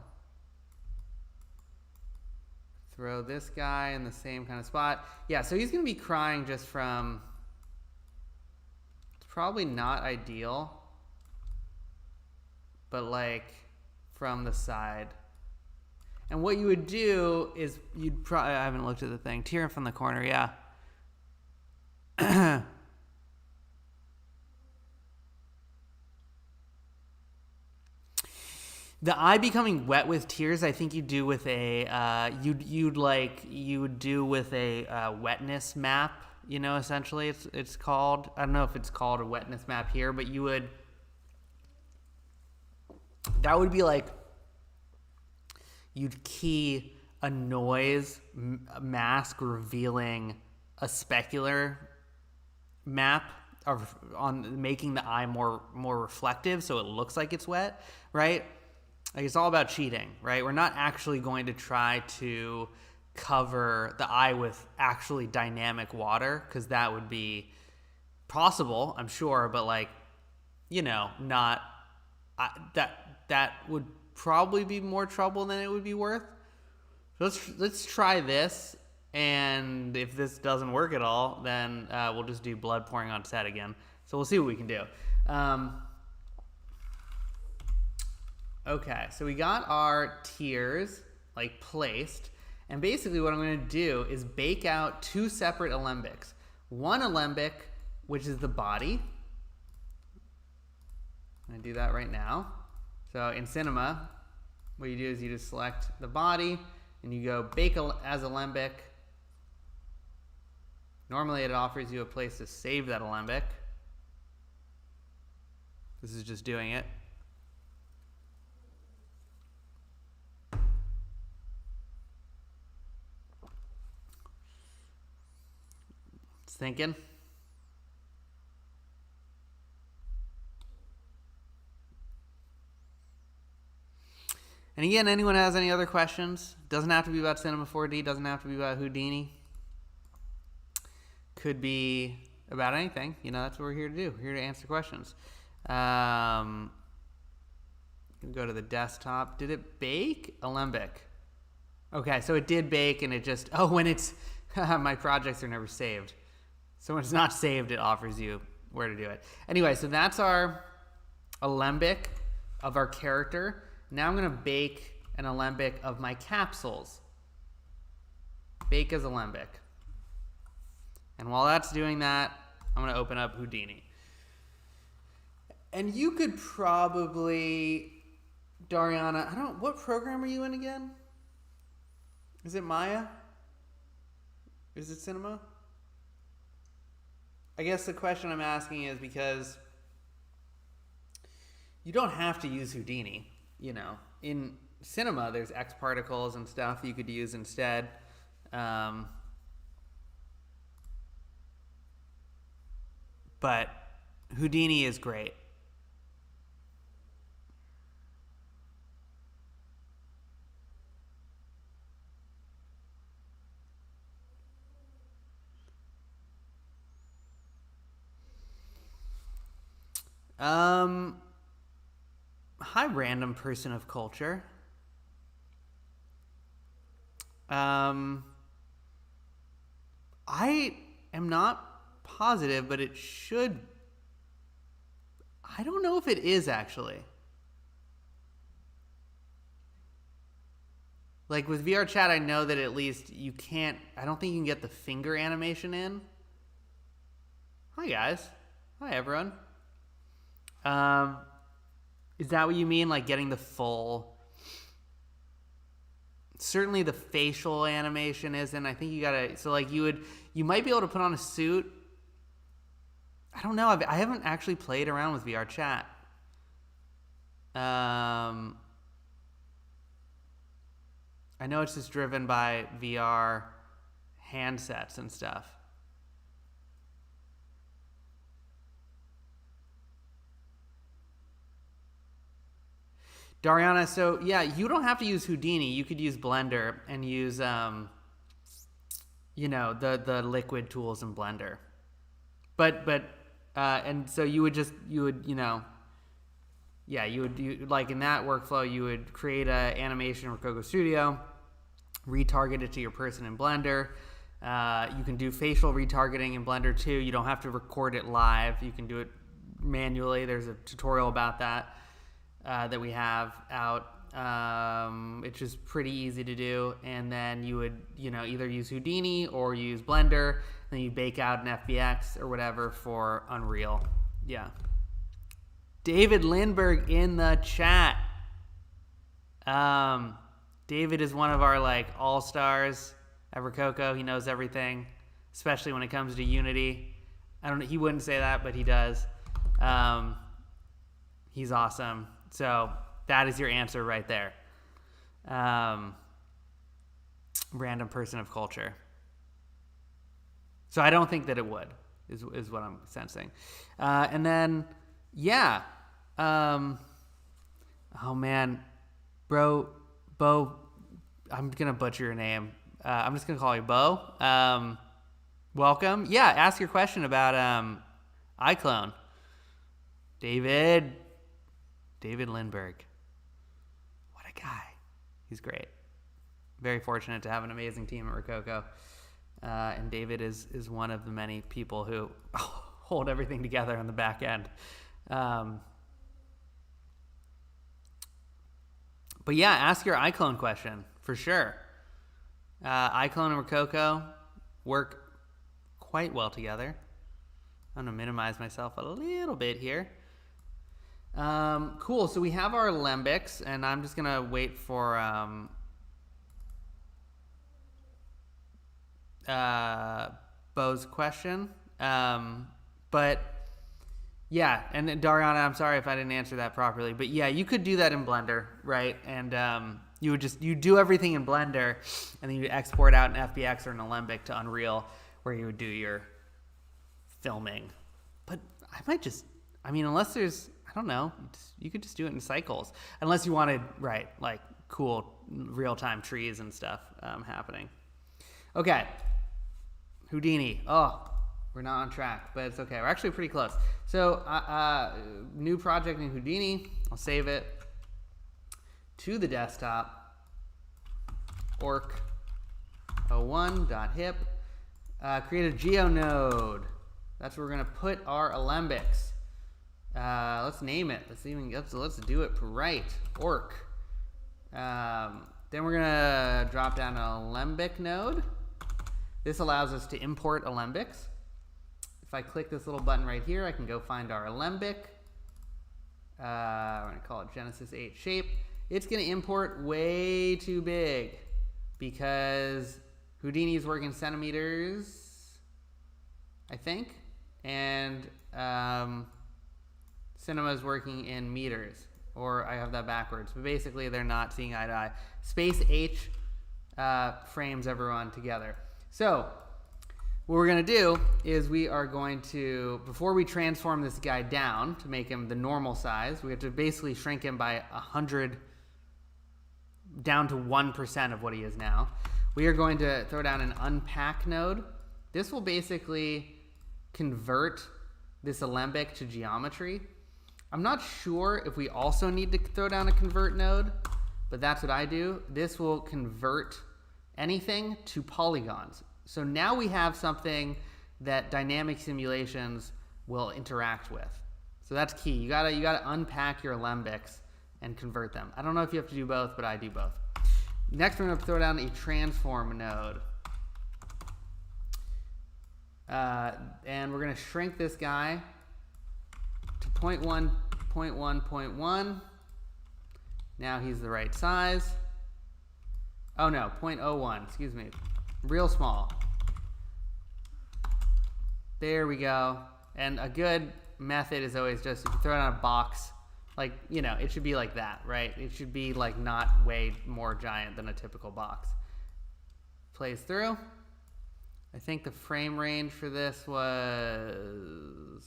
Throw this guy in the same kind of spot. Yeah, so he's going to be crying just from... It's probably not ideal. But like from the side. And what you would do is you'd probably... I haven't looked at the thing. Tear from the corner, yeah. The eye becoming wet with tears, I think you do with a you would do with a wetness map. You know, essentially, it's called. I don't know if it's called a wetness map here, but you would. That would be like you'd key a noise mask revealing a specular map on making the eye more reflective, so it looks like it's wet, right? Like it's all about cheating, right? We're not actually going to try to cover the eye with actually dynamic water, because that would be possible, I'm sure, but like, you know, not that would probably be more trouble than it would be worth. So let's try this, and if this doesn't work at all, then we'll just do blood pouring on set again. So we'll see what we can do. Okay, so we got our tears like placed, and basically what I'm going to do is bake out two separate alembics. One alembic, which is the body, I'm going to do that right now. So in Cinema, what you do is you just select the body and you go bake as alembic. Normally it offers you a place to save that alembic. This is just doing it. It's thinking. And again, anyone has any other questions? Doesn't have to be about Cinema 4D, doesn't have to be about Houdini. Could be about anything. You know, that's what we're here to do. We're here to answer questions. Go to the desktop. Did it bake? Alembic. Okay, so it did bake and it just, when it's, my projects are never saved. So when it's not saved, it offers you where to do it. Anyway, so that's our alembic of our character. Now I'm going to bake an alembic of my capsules. Bake as alembic. And while that's doing that, I'm going to open up Houdini. And you could probably, Dariana, what program are you in again? Is it Maya? Is it Cinema? I guess the question I'm asking is because you don't have to use Houdini. You know, in Cinema, there's X particles and stuff you could use instead. But Houdini is great. Hi, random person of culture. I am not positive, but it should. I don't know if it is actually. Like with VR chat, I know that at least you can't. I don't think you can get the finger animation in. Hi guys. Hi everyone. Is that what you mean? Like getting the full... Certainly the facial animation isn't. I think you gotta... So like you might be able to put on a suit. I don't know. I haven't actually played around with VR chat. I know it's just driven by VR handsets and stuff. Dariana, so yeah, you don't have to use Houdini. You could use Blender and use, the liquid tools in Blender. And so you would like in that workflow, you would create an animation in Rokoko Studio, retarget it to your person in Blender. You can do facial retargeting in Blender too. You don't have to record it live. You can do it manually. There's a tutorial about that. That we have out. It's just pretty easy to do. And then you would, either use Houdini or use Blender. Then you bake out an FBX or whatever for Unreal. Yeah. David Lindbergh in the chat. David is one of our all-stars at Rokoko. He knows everything, especially when it comes to Unity. He wouldn't say that, but he does. He's awesome. So that is your answer right there. Random person of culture. So I don't think that it would, is what I'm sensing. And then, yeah. Oh man. Bo, I'm going to butcher your name. I'm just going to call you Bo. Welcome. Yeah, ask your question about iClone. David Lindbergh. What a guy. He's great. Very fortunate to have an amazing team at Rokoko. And David is one of the many people who hold everything together on the back end. But yeah, ask your iClone question for sure. iClone and Rokoko work quite well together. I'm going to minimize myself a little bit here. Cool. So we have our alembics, and I'm just gonna wait for Bo's question. But yeah, and then Dariana, I'm sorry if I didn't answer that properly, but yeah, you could do that in Blender, right? And you do everything in Blender, and then you export out an FBX or an Alembic to Unreal, where you would do your filming. But unless there's, I don't know, you could just do it in cycles, unless you wanted, right, like cool real-time trees and stuff happening. Okay, Houdini. Oh, we're not on track, but it's okay. We're actually pretty close. So, new project in Houdini. I'll save it to the desktop. orc01.hip. Create a geo node. That's where we're gonna put our alembics. Let's name it. Let's do it right. Orc. Then we're gonna drop down an alembic node. This allows us to import alembics. If I click this little button right here, I can go find our alembic. We're gonna call it Genesis 8 shape. It's gonna import way too big because Houdini is working centimeters, I think, and Cinema is working in meters, or I have that backwards. But basically, they're not seeing eye to eye. Space H frames everyone together. So what we're going to do is we are going to, before we transform this guy down to make him the normal size, we have to basically shrink him by 100 down to 1% of what he is now. We are going to throw down an unpack node. This will basically convert this alembic to geometry. I'm not sure if we also need to throw down a convert node, but that's what I do. This will convert anything to polygons. So now we have something that dynamic simulations will interact with. So that's key. You gotta unpack your alembics and convert them. I don't know if you have to do both, but I do both. Next, we're gonna throw down a transform node. And we're gonna shrink this guy to 0.1, 0.1, 0.1. Now he's the right size. Oh no, 0.01, excuse me. Real small. There we go. And a good method is always just, if you throw it on a box, like, you know, it should be like that, right? It should be like not way more giant than a typical box. Plays through. I think the frame range for this was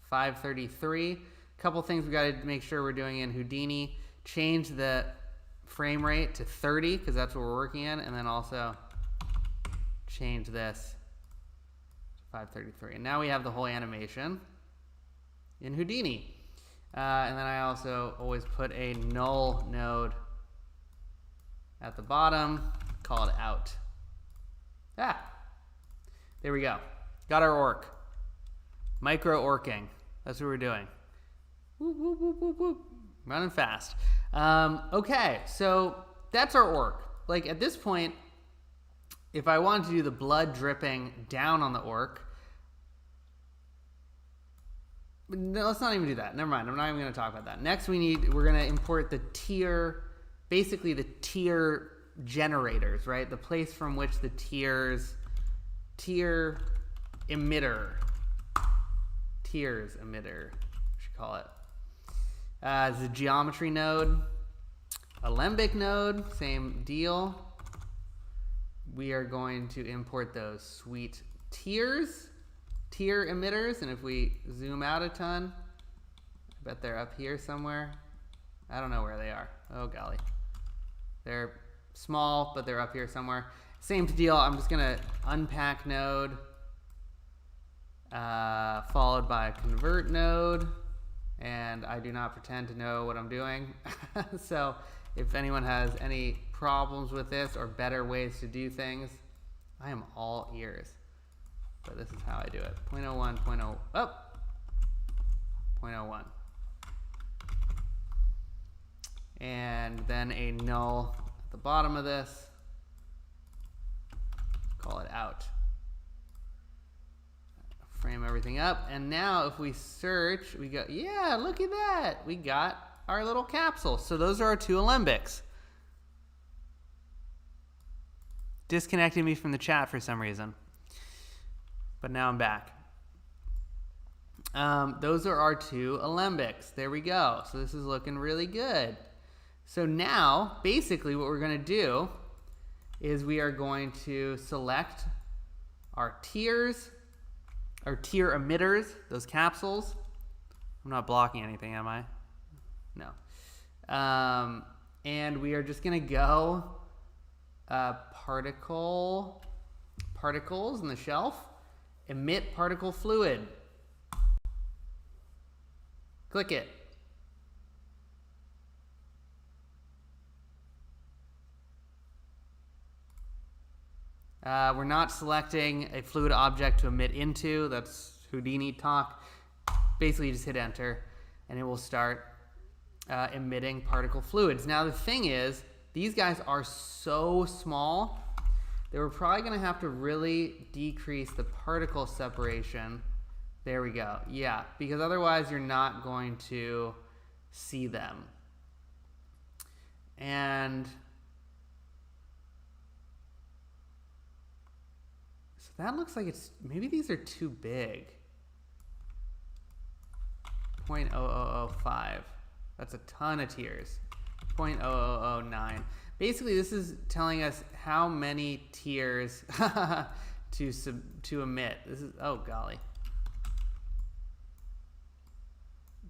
533. A couple things we got to make sure we're doing in Houdini. Change the frame rate to 30 because that's what we're working in, and then also change this to 533. And now we have the whole animation in Houdini. And then I also always put a null node at the bottom, call it out. There we go. Got our orc. Micro orking. That's what we're doing. Whoop, whoop, whoop, whoop, whoop. Running fast. Okay, so that's our orc. Like at this point, if I wanted to do the blood dripping down on the orc, no, let's not even do that. Never mind. I'm not even going to talk about that. Next, we're going to import the tier, basically the tier generators, right? The place from which the tiers emitter, we should call it. The geometry node, alembic node, same deal. We are going to import those sweet tier emitters, and if we zoom out a ton, I bet they're up here somewhere. I don't know where they are. Oh golly. They're small, but they're up here somewhere. Same deal, I'm just gonna unpack node, followed by a convert node, and I do not pretend to know what I'm doing. So if anyone has any problems with this or better ways to do things, I am all ears. But this is how I do it. 0.01, 0.01. And then a null at the bottom of this. Call it out. frame everything up. And now if we search, we go, yeah, look at that. We got our little capsule. So those are our two alembics. Disconnected me from the chat for some reason. But now I'm back. Those are our two alembics. There we go. So this is looking really good. So now, basically what we're going to do is we are going to select our tiers, our tier emitters, those capsules. I'm not blocking anything, am I? No. And we are just going to go particles in the shelf, emit particle fluid. Click it. We're not selecting a fluid object to emit into. That's Houdini talk. Basically, you just hit enter, and it will start emitting particle fluids. Now, the thing is, these guys are so small that we're probably going to have to really decrease the particle separation. There we go. Yeah, because otherwise you're not going to see them. And so that looks like it's, maybe these are too big. 0.0005. That's a ton of tiers. 0.0009. Basically, this is telling us how many tiers to emit. This is, oh golly.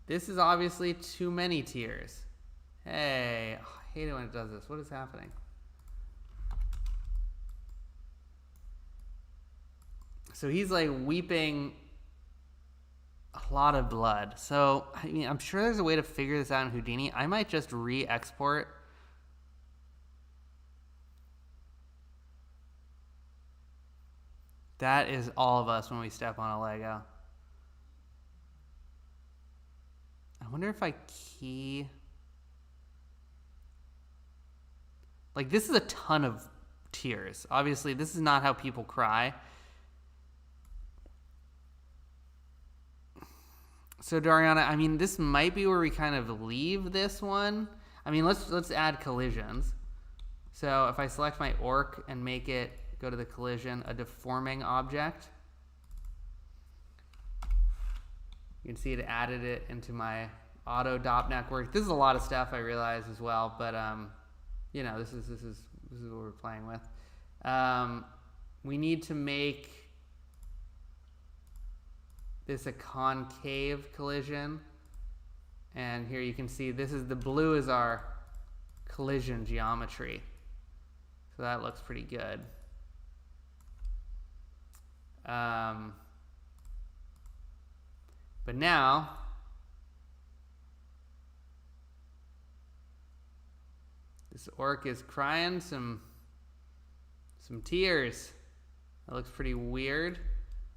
This is obviously too many tiers. Hey, oh, I hate it when it does this. What is happening? So he's like weeping a lot of blood. So, I mean, I'm sure there's a way to figure this out in Houdini. I might just re-export. That is all of us when we step on a Lego. I wonder if I key... Like, this is a ton of tears. Obviously, this is not how people cry. So, Dariana, I mean, this might be where we kind of leave this one. I mean, let's add collisions. So, if I select my orc and make it go to the collision, a deforming object, you can see it added it into my auto dop network. This is a lot of stuff, I realize as well, but you know, this is what we're playing with. We need to make this a concave collision, and here you can see this is the blue is our collision geometry, so that looks pretty good. But now this orc is crying some tears. That looks pretty weird.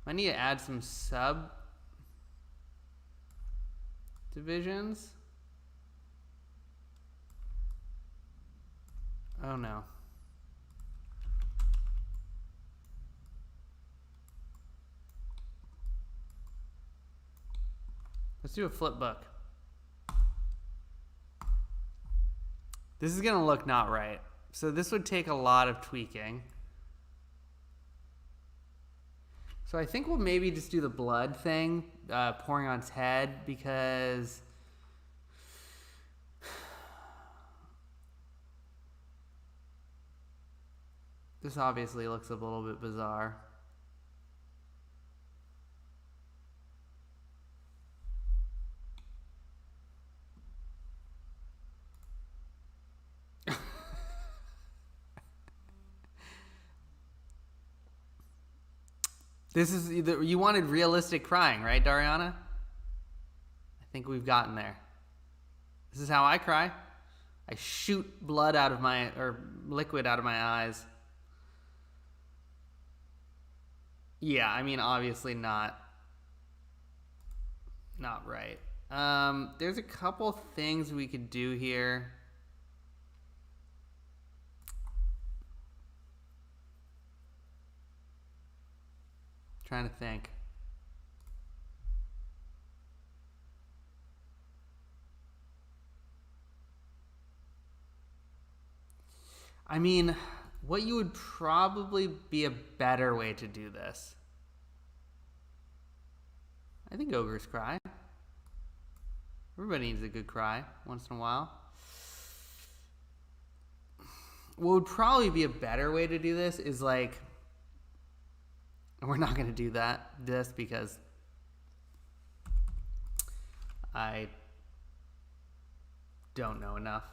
I need to add some sub divisions. Oh no. Let's do a flip book. This is gonna look not right. So this would take a lot of tweaking. So I think we'll maybe just do the blood thing, pouring on its head, because this obviously looks a little bit bizarre. This is either, you wanted realistic crying, right, Dariana? I think we've gotten there. This is how I cry. I shoot blood out of my, or liquid out of my eyes. Yeah, I mean, obviously not right. There's a couple things we could do here. Trying to think. I mean, what you would probably be a better way to do this. I think ogres cry. Everybody needs a good cry once in a while. What would probably be a better way to do this is like, we're not going to do this because I don't know enough.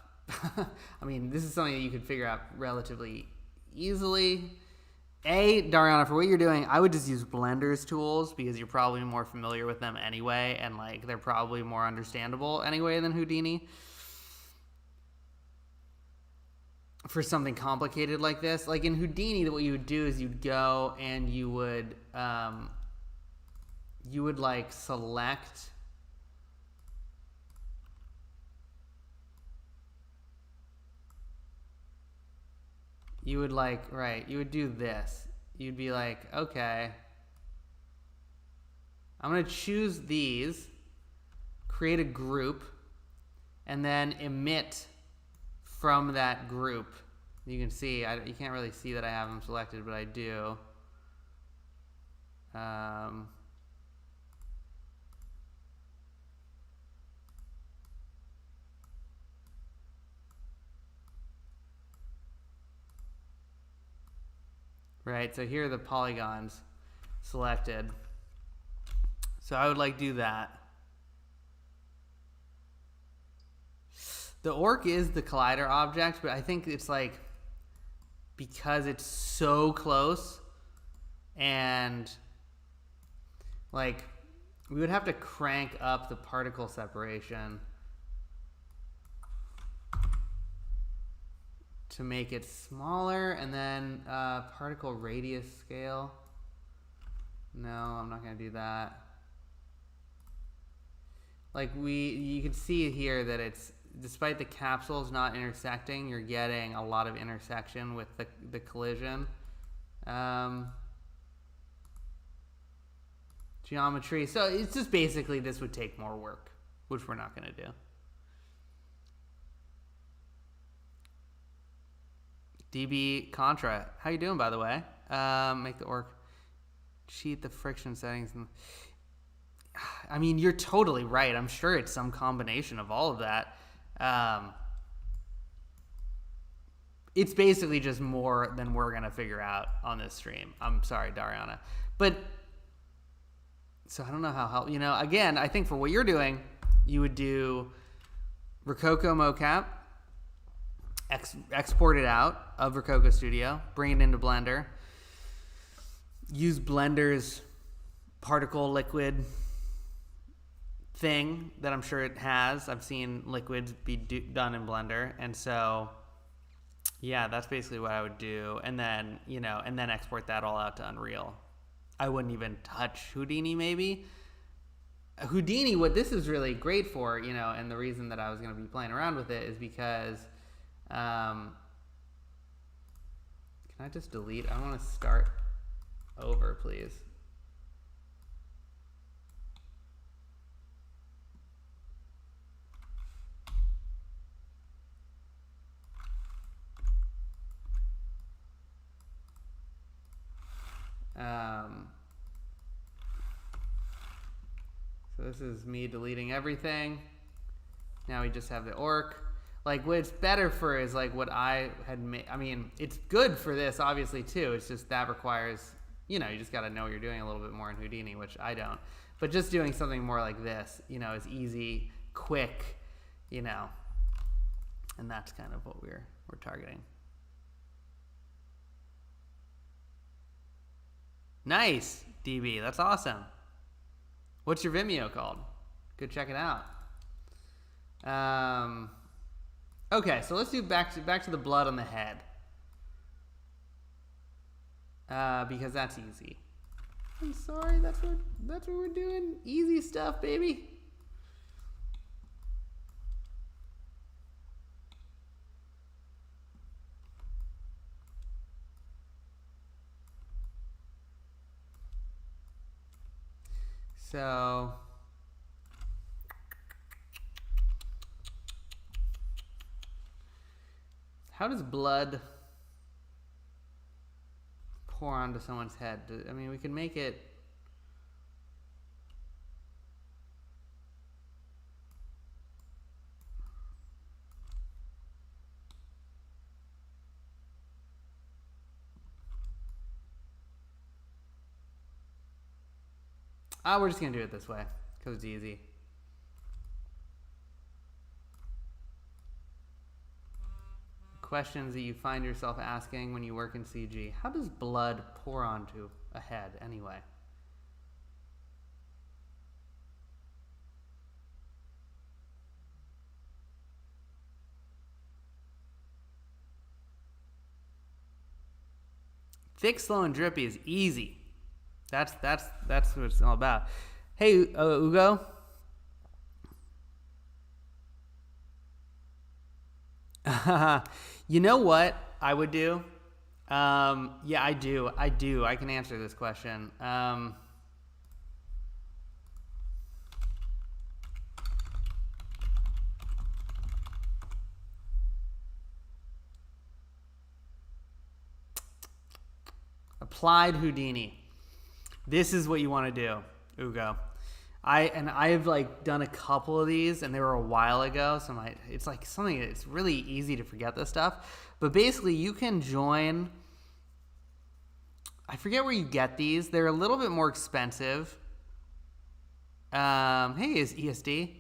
I mean, this is something that you could figure out relatively easily. Dariana, for what you're doing, I would just use Blender's tools because you're probably more familiar with them anyway, and like they're probably more understandable anyway than Houdini. For something complicated like this, like in Houdini, what you would do is you'd go and you would like select. You would like, right, you would do this. You'd be like, okay, I'm going to choose these, create a group, and then emit from that group. You can see, you can't really see that I have them selected, but I do. Right, so here are the polygons selected. So I would like do that. The orc is the collider object, but I think it's like, because it's so close, and like we would have to crank up the particle separation to make it smaller, and then particle radius scale. No, I'm not going to do that. Like you can see here that it's, despite the capsules not intersecting, you're getting a lot of intersection with the collision. Geometry. So it's just basically this would take more work, which we're not going to do. DB Contra, how you doing, by the way? Make the orc cheat the friction settings. I mean, you're totally right. I'm sure it's some combination of all of that. It's basically just more than we're going to figure out on this stream. I'm sorry, Dariana. But, so I don't know how, again, I think for what you're doing, you would do Rokoko Mocap, export it out of Rokoko Studio, bring it into Blender, use Blender's particle liquid thing that I'm sure it has. I've seen liquids be done in Blender, and so yeah, that's basically what I would do, and then and then export that all out to Unreal. I wouldn't even touch Houdini. Maybe Houdini, what this is really great for, and the reason that I was going to be playing around with it is because can I just delete? I want to start over, please. So this is me deleting everything. Now we just have the orc. Like, what it's better for is like what I had made. I mean, it's good for this obviously too. It's just that requires, you just got to know what you're doing a little bit more in Houdini, which I don't. But just doing something more like this, is easy, quick, and that's kind of what we're targeting. Nice, DB. That's awesome. What's your Vimeo called? Go check it out. Okay, so let's do back to the blood on the head, because that's easy. I'm sorry, that's what we're doing. Easy stuff, baby. So how does blood pour onto someone's head? I mean, we can make it... we're just going to do it this way because it's easy. Questions that you find yourself asking when you work in CG. How does blood pour onto a head anyway? Thick, slow, and drippy is easy. That's what it's all about. Hey, Ugo. You know what I would do? Yeah, I do. I can answer this question. Applied Houdini. This is what you want to do, Ugo. I've like done a couple of these, and they were a while ago, so it's like something. It's really easy to forget this stuff, but basically you can join. I forget where you get these. They're a little bit more expensive. Hey, is ESD?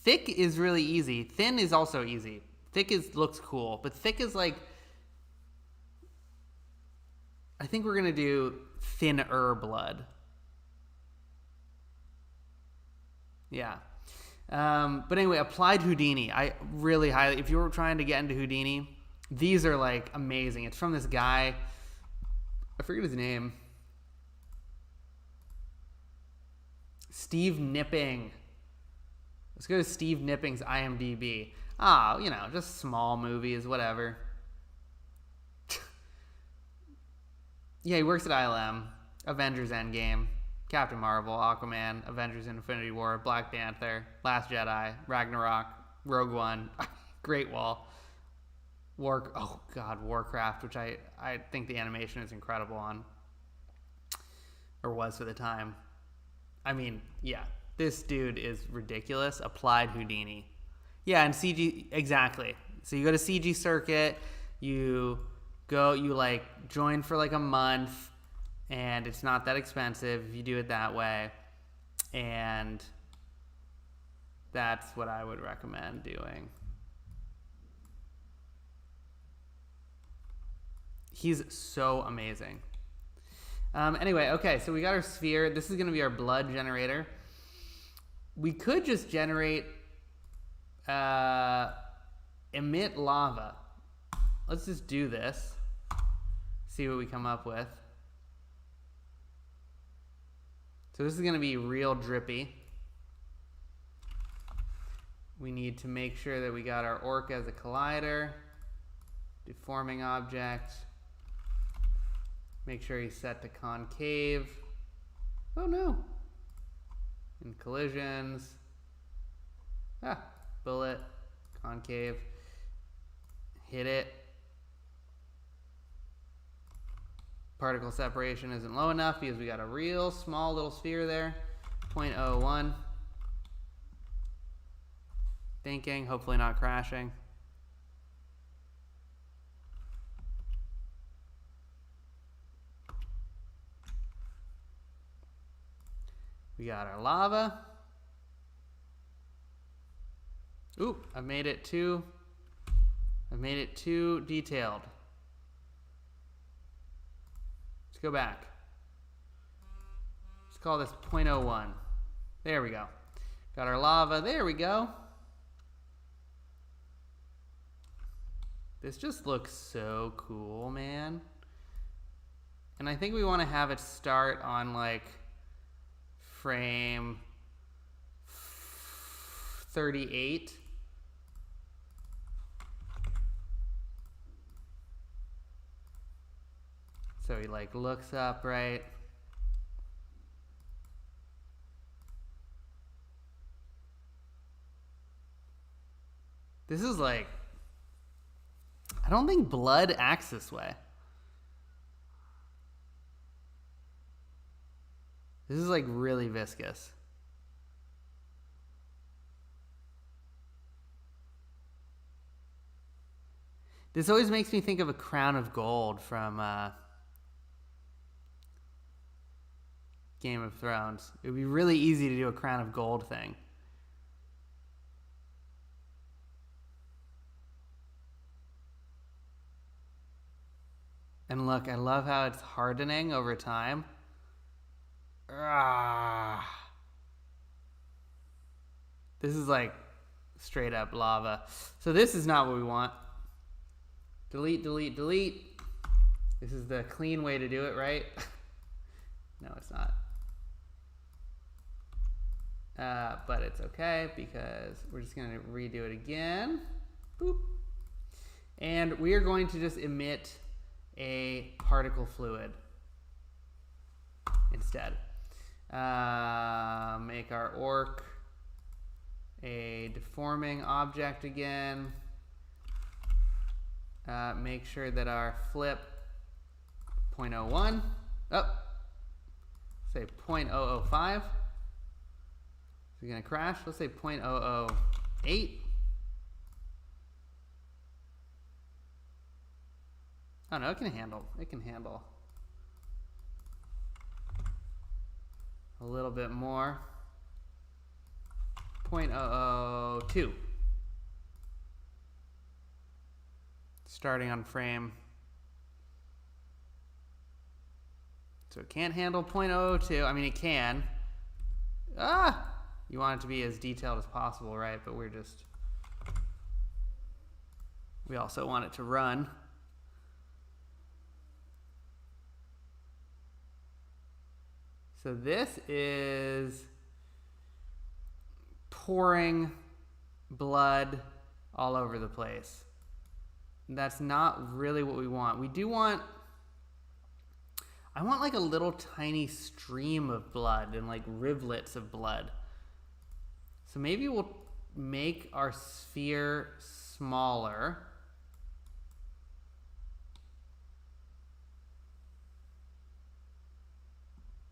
Thick is really easy. Thin is also easy. Thick looks cool, but thick is like. I think we're gonna do thinner blood. Yeah. But anyway, applied Houdini. I really highly, if you were trying to get into Houdini, these are like amazing. It's from this guy. I forget his name. Steve Nipping. Let's go to Steve Nipping's IMDb. You know, just small movies, whatever. Yeah, he works at ILM, Avengers Endgame, Captain Marvel, Aquaman, Avengers Infinity War, Black Panther, Last Jedi, Ragnarok, Rogue One, Great Wall, Warcraft, which I think the animation is incredible on, or was for the time. I mean, yeah, this dude is ridiculous. Applied Houdini. Yeah, and CG, exactly. So you go to CG Circuit, you like join for like a month, and it's not that expensive if you do it that way, and that's what I would recommend doing. He's so amazing. Anyway, okay, so we got our sphere. This is going to be our blood generator. We could just generate emit lava. Let's just do this. See what we come up with. So this is going to be real drippy. We need to make sure that we got our orc as a collider. Deforming object. Make sure he's set to concave. Oh no. In collisions. Bullet. Concave. Hit it. Particle separation isn't low enough because we got a real small little sphere there. 0.01. Thinking, hopefully not crashing. We got our lava. Oop, I've made it too detailed. Let's go back. Let's call this 0.01. There we go. Got our lava. There we go. This just looks so cool, man. And I think we want to have it start on like frame 38. So he like looks up, right? This is like, I don't think blood acts this way. This is like really viscous. This always makes me think of a crown of gold from Game of Thrones. It would be really easy to do a crown of gold thing. And look, I love how it's hardening over time. Ah. This is like straight up lava. So this is not what we want. Delete, delete, delete. This is the clean way to do it, right? No, it's not. But it's okay because we're just going to redo it again. Boop. And we are going to just emit a particle fluid instead. Make our orc a deforming object again. Make sure that our flip 0.01. Oh, say 0.005. Is it gonna crash? Let's say 0.008. Oh no, it can handle a little bit more. 0.002. Starting on frame. So it can't handle 0.002. I mean, it can. You want it to be as detailed as possible, right? But we also want it to run. So this is pouring blood all over the place. That's not really what we want. I want like a little tiny stream of blood and like rivulets of blood. So maybe we'll make our sphere smaller.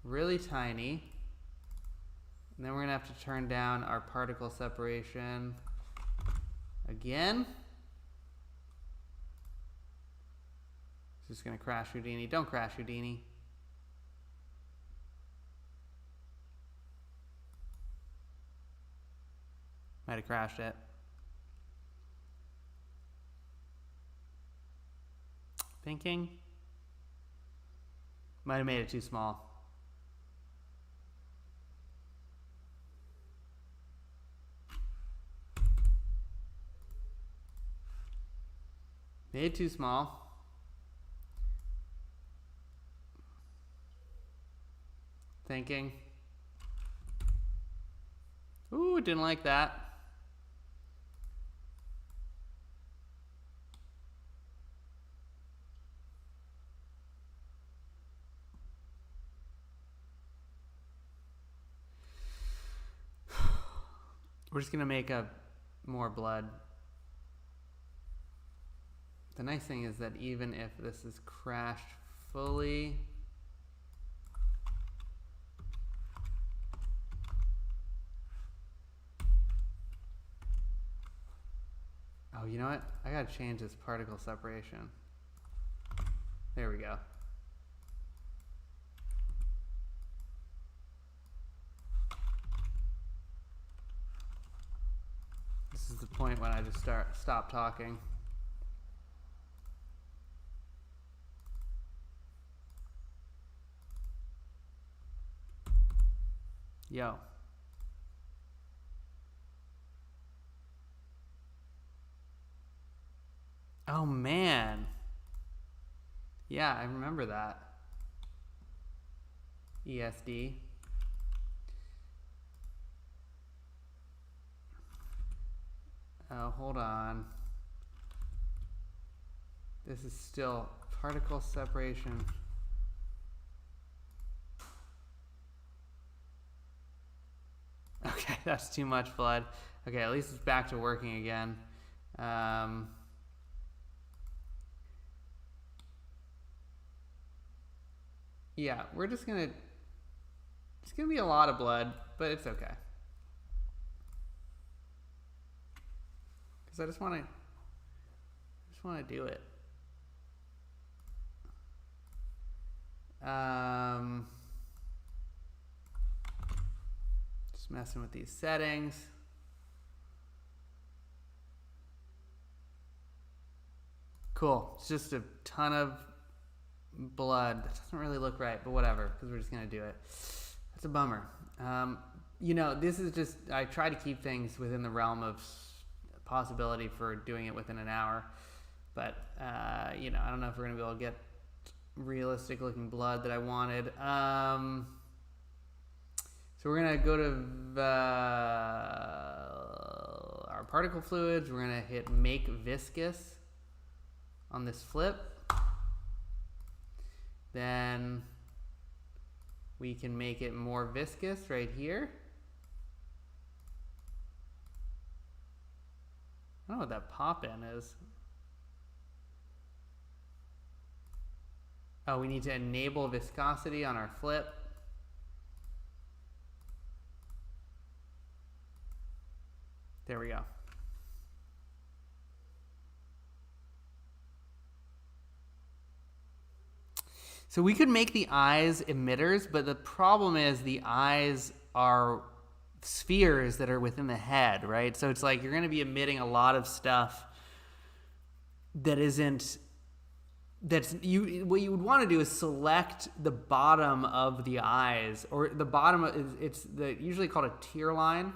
Really tiny. And then we're gonna have to turn down our particle separation again. It's just gonna crash Houdini. Don't crash Houdini. Might have crashed it. Thinking. Might have made it too small. Made it too small. Thinking. Ooh, didn't like that. We're just gonna make up more blood. The nice thing is that even if this is crashed fully, oh, you know what? I gotta change this particle separation. There we go. This is the point when I just stop talking. Yo. Oh man. Yeah, I remember that. ESD. Oh, hold on. This is still particle separation. Okay, that's too much blood. Okay, at least it's back to working again. Yeah, we're just gonna It's gonna be a lot of blood, but it's okay. Because I just want to do it. Just messing with these settings. Cool. It's just a ton of blood. That doesn't really look right, but whatever, because we're just going to do it. That's a bummer. You know, this is just, I try to keep things within the realm of possibility for doing it within an hour. But, you know, I don't know if we're going to be able to get realistic looking blood that I wanted. So we're going to go to our particle fluids. We're going to hit make viscous on this flip. Then we can make it more viscous right here. I don't know what that pop-in is. Oh, we need to enable viscosity on our flip. There we go. So we could make the eyes emitters, but the problem is the eyes are spheres that are within the head, right? So it's like you're going to be emitting a lot of stuff that isn't, what you would want to do is select the bottom of the eyes, or the bottom it's usually called a tear line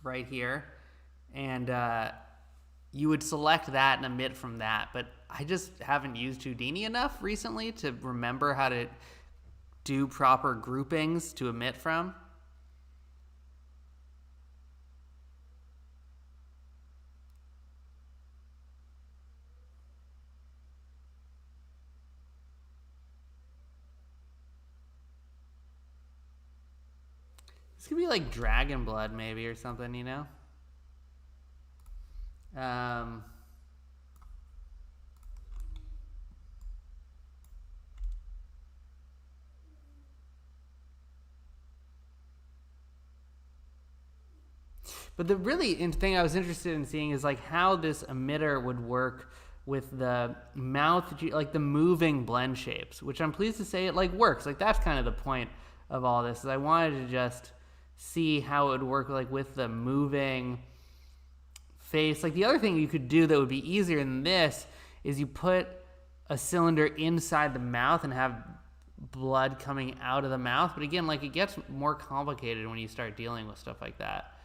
right here, and you would select that and emit from that. But I just haven't used Houdini enough recently to remember how to do proper groupings to emit from. This could be like dragon blood maybe or something, you know? But the really thing I was interested in seeing is like how this emitter would work with the mouth, like the moving blend shapes, which I'm pleased to say it like works. Like that's kind of the point of all this, is I wanted to just see how it would work like with the moving face. Like the other thing you could do that would be easier than this is you put a cylinder inside the mouth and have blood coming out of the mouth. But again, like it gets more complicated when you start dealing with stuff like that.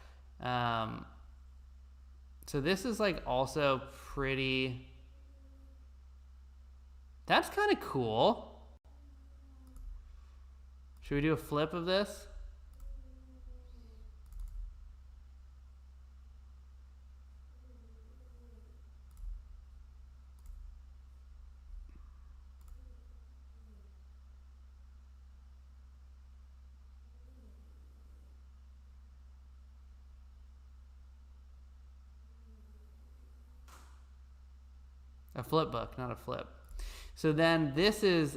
So this is like also pretty, that's kind of cool. Should we do a flip of this? A flip book, not a flip. So then this is,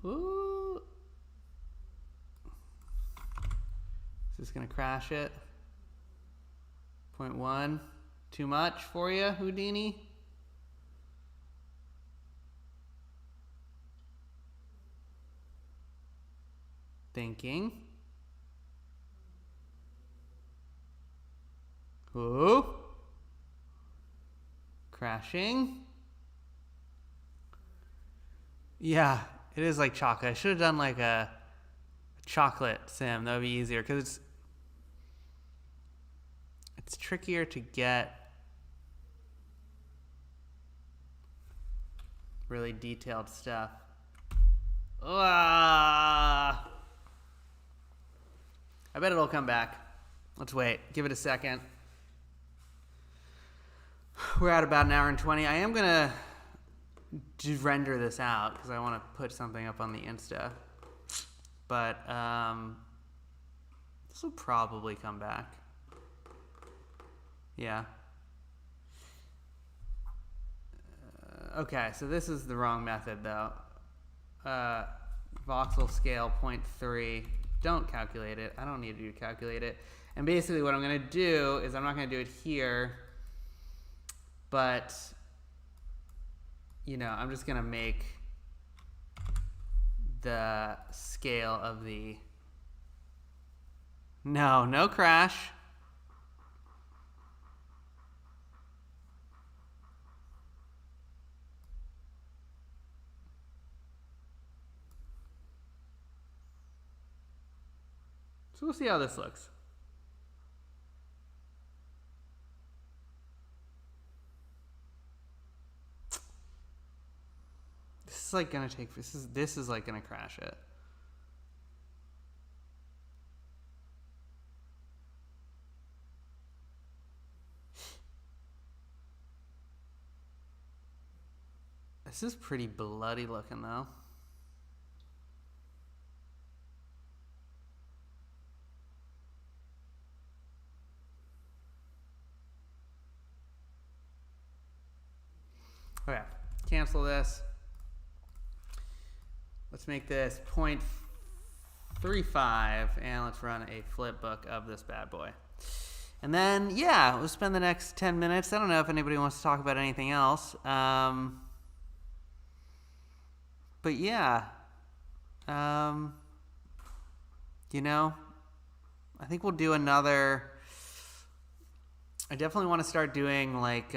ooh. Is this gonna crash it? 0.1, too much for you, Houdini? Thinking. Ooh. Crashing. Yeah, it is like chocolate. I should have done like a chocolate sim. That would be easier because it's trickier to get really detailed stuff. I bet it'll come back. Let's wait. Give it a second. We're at about an hour and 20. I am going to render this out because I want to put something up on the Insta. But this will probably come back. Yeah. Okay, so this is the wrong method though. Voxel scale 0.3. Don't calculate it. I don't need you to calculate it. And basically what I'm going to do is I'm not going to do it here, but, you know, I'm just going to make the scale of the... No crash. So we'll see how this looks. This is like gonna take, this is like gonna crash it. This is pretty bloody looking though. Okay, cancel this. Let's make this 0.35 and let's run a flip book of this bad boy. And then, yeah, we'll spend the next 10 minutes. I don't know if anybody wants to talk about anything else. But yeah, you know, I think we'll do another. I definitely want to start doing like,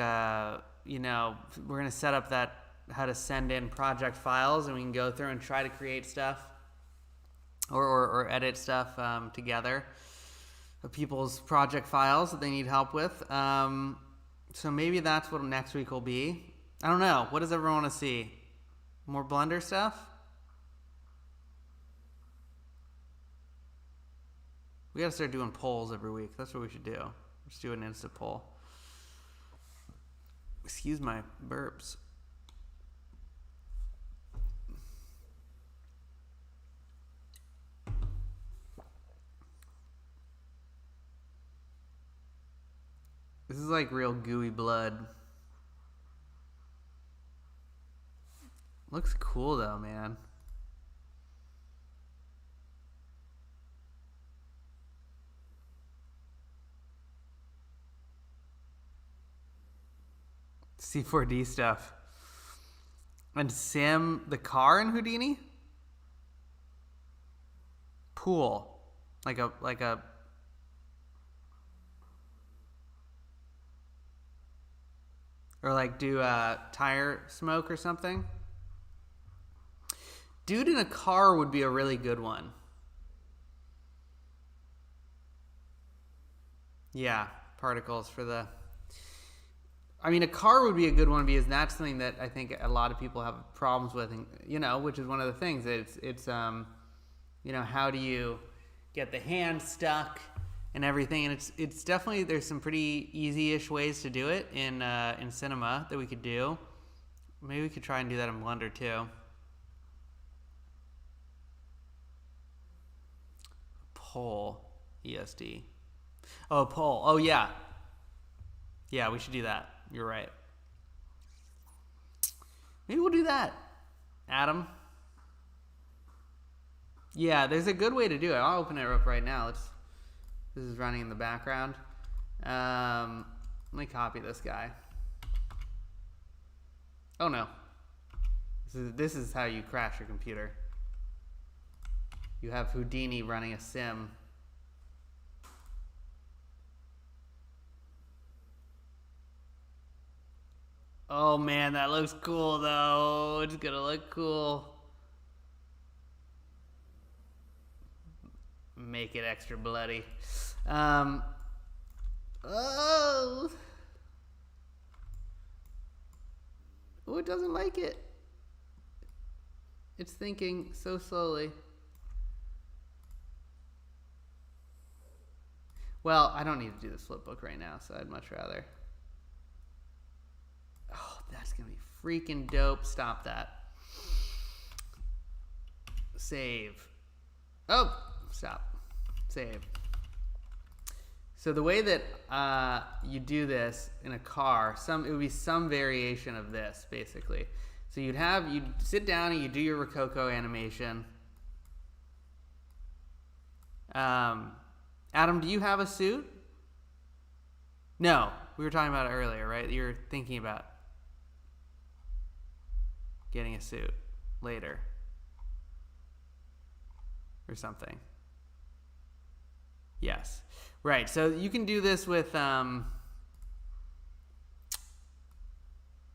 you know, we're going to set up that how to send in project files and we can go through and try to create stuff or edit stuff together of people's project files that they need help with. So maybe that's what next week will be. I don't know. What does everyone want to see? More Blender stuff? We gotta start doing polls every week. That's what we should do. Just do an instant poll. Excuse my burps. This is like real gooey blood. Looks cool though, man. C4D stuff. And sim the car in Houdini? Pool. Like a or like do tire smoke or something. Dude in a car would be a really good one. Yeah, particles for the... I mean, a car would be a good one because that's something that I think a lot of people have problems with, and, you know, which is one of the things. It's you know, how do you get the hand stuck and everything? And it's definitely, there's some pretty easy-ish ways to do it in Cinema that we could do. Maybe we could try and do that in Blender too. Poll ESD. Oh, poll. Oh, yeah. Yeah, we should do that. You're right. Maybe we'll do that, Adam. Yeah, there's a good way to do it. I'll open it up right now. This is running in the background. Let me copy this guy. Oh no. This is how you crash your computer. You have Houdini running a sim. Oh man, that looks cool though. It's gonna look cool. Make it extra bloody. Oh. Oh, it doesn't like it. It's thinking so slowly. Well, I don't need to do this flipbook right now, so I'd much rather. Oh, that's gonna be freaking dope. Stop that. Save. Oh, stop. Save. So the way that you do this in a car, it would be some variation of this, basically. So you'd sit down and you do your Rokoko animation. Adam, do you have a suit? No, we were talking about it earlier, right? You were thinking about getting a suit later or something. Yes, right. So you can do this with,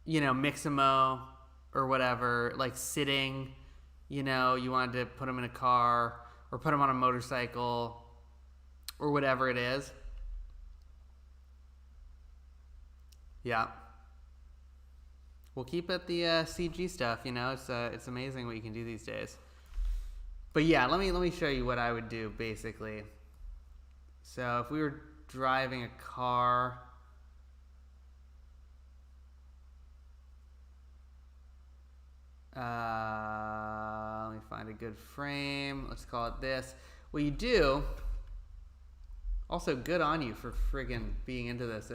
Mixamo or whatever, like sitting. You wanted to put them in a car or put them on a motorcycle or whatever it is. Yeah. We'll keep at the CG stuff. It's amazing what you can do these days. But yeah, let me show you what I would do basically. So if we were driving a car, let me find a good frame. Let's call it this. What you do, also good on you for friggin' being into this.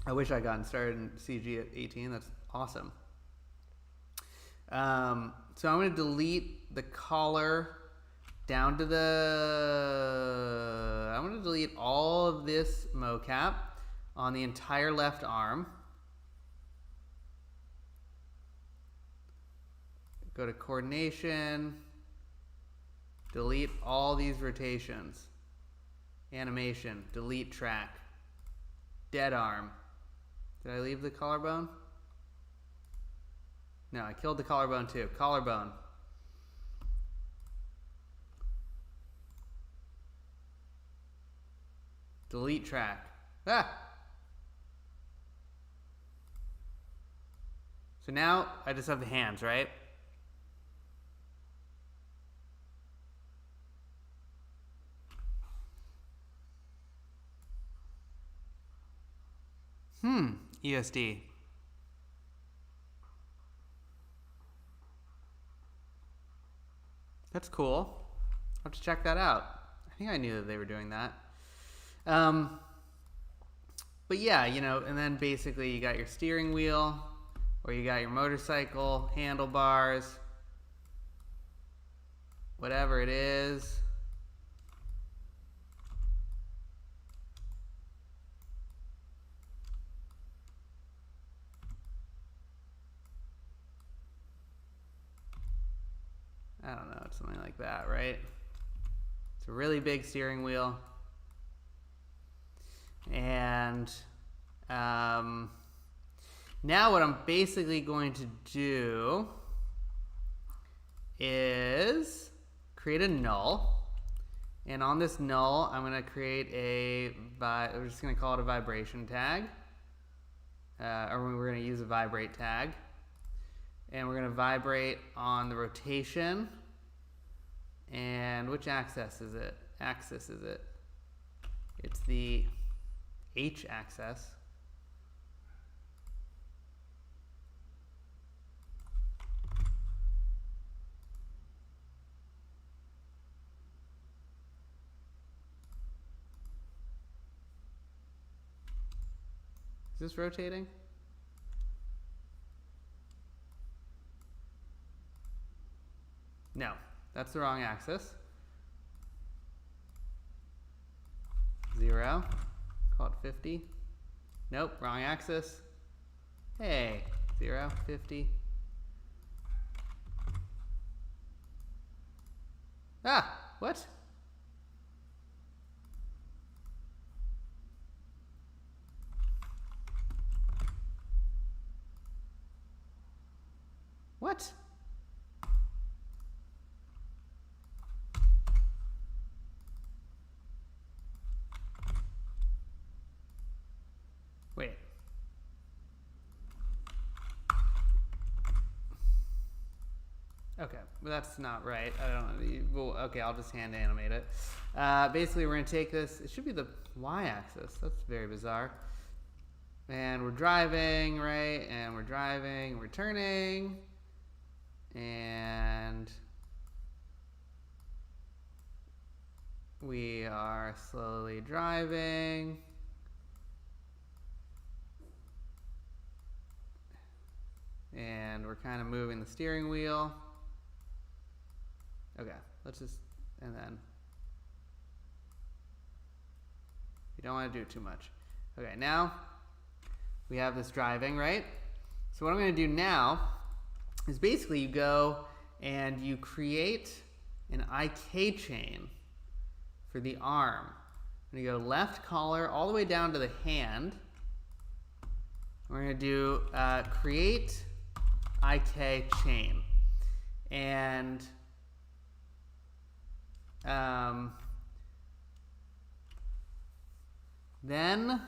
I wish I'd gotten started in CG at 18. That's awesome. So I'm going to delete the collar down to I'm going to delete all of this mocap on the entire left arm. Go to coordination, delete all these rotations. Animation, delete track. Dead arm. Did I leave the collarbone? No, I killed the collarbone too. Collarbone. Delete track. Ah! So now I just have the hands, right? ESD. That's cool. I'll have to check that out. I think I knew that they were doing that. But yeah, and then basically you got your steering wheel, or you got your motorcycle, handlebars, whatever it is. I don't know, it's something like that, right? It's a really big steering wheel. And now what I'm basically going to do is create a null. And on this null, I'm going to create we're just going to call it a vibration tag. Or we're going to use a vibrate tag. And we're going to vibrate on the rotation. And which axis is it? It's the H axis. Is this rotating? No, that's the wrong axis. 0. Call it 50. Nope, wrong axis. Hey, 0, 50. Ah, what? What? Wait. Okay, well that's not right. I don't know. Well, okay, I'll just hand animate it. Basically, we're going to take this. It should be the y-axis. That's very bizarre. And we're driving, right? And we're driving, we're turning. And We are slowly driving. And we're kind of moving the steering wheel. Okay, let's just, and then you don't want to do too much. Okay, now we have this driving, right? So what I'm going to do now is basically you go and you create an IK chain for the arm. And you go left collar all the way down to the hand. We're going to do create IK chain. And then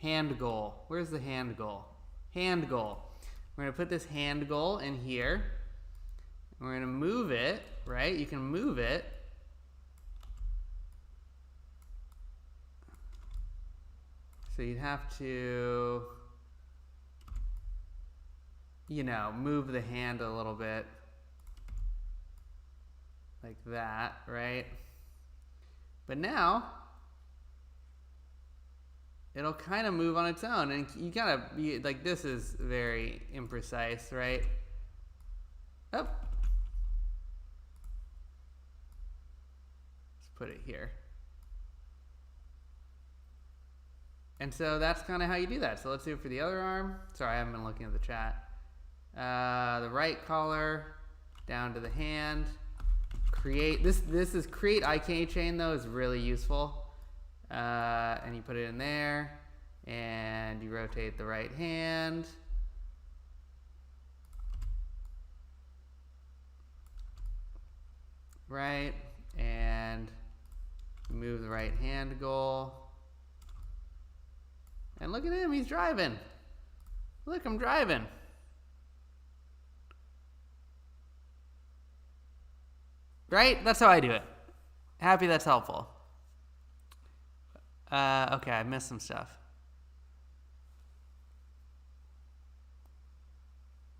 hand goal. Where's the hand goal? Hand goal. We're going to put this hand goal in here. We're going to move it, right? You can move it. So you'd have to, you know, move the hand a little bit. Like that, right? But now, it'll kind of move on its own. And you gotta be, like, this is very imprecise, right? Oh. Let's put it here. And so that's kind of how you do that. So let's do it for the other arm. Sorry, I haven't been looking at the chat. The right collar down to the hand. Create, this is create IK chain though, is really useful. And you put it in there and you rotate the right hand. Right, and move the right hand goal. And look at him, he's driving. Look, I'm driving. Right? That's how I do it. Happy that's helpful. Okay, I missed some stuff.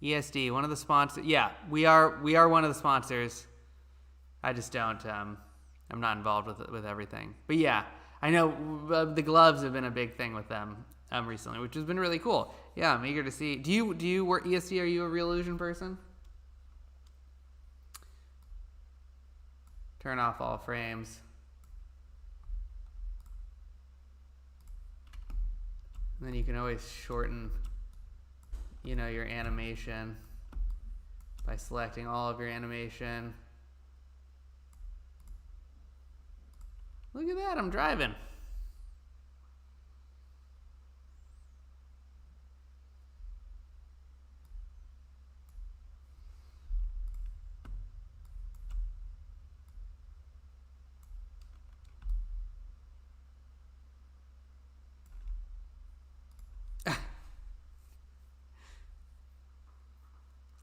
ESD, one of the sponsors. Yeah, we are one of the sponsors. I just don't. I'm not involved with everything. But yeah, I know the gloves have been a big thing with them recently, which has been really cool. Yeah, I'm eager to see. Do you work ESD? Are you a Real Illusion person? Turn off all frames. And then you can always shorten, you know, your animation by selecting all of your animation. Look at that, I'm driving.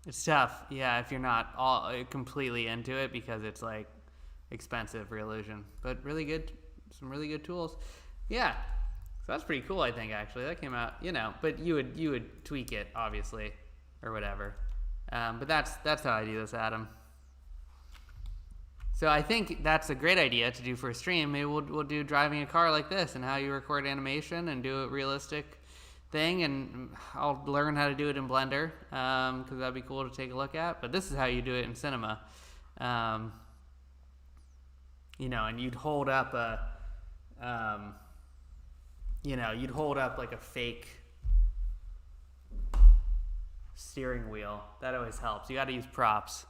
It's tough, yeah, if you're not all completely into it because it's like expensive Real Illusion, but really good, some really good tools. Yeah, so that's pretty cool. I think actually that came out, you know, but you would tweak it obviously, or whatever. But that's how I do this, Adam. So I think that's a great idea to do for a stream. Maybe we'll do driving a car like this and how you record animation and do a realistic thing, and I'll learn how to do it in Blender because that'd be cool to take a look at. But this is how you do it in Cinema. You know, and you'd hold up you'd hold up like a fake steering wheel. That always helps. You got to use props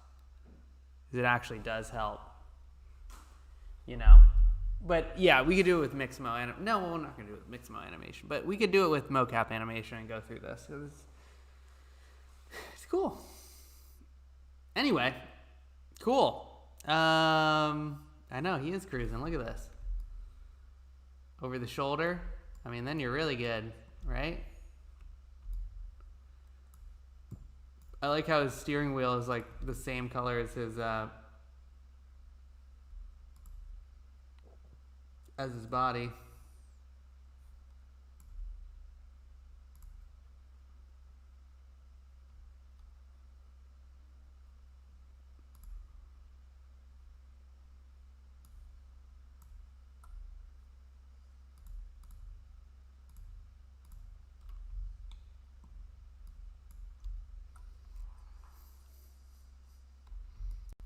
because it actually does help. You know, but yeah, we could do it with Mixmo. No, we're not gonna do it with Mixmo animation, but we could do it with Mocap animation and go through this. So it's cool. Anyway, cool. I know, he is cruising. Look at this. Over the shoulder. I mean, then you're really good, right? I like how his steering wheel is like the same color as his body.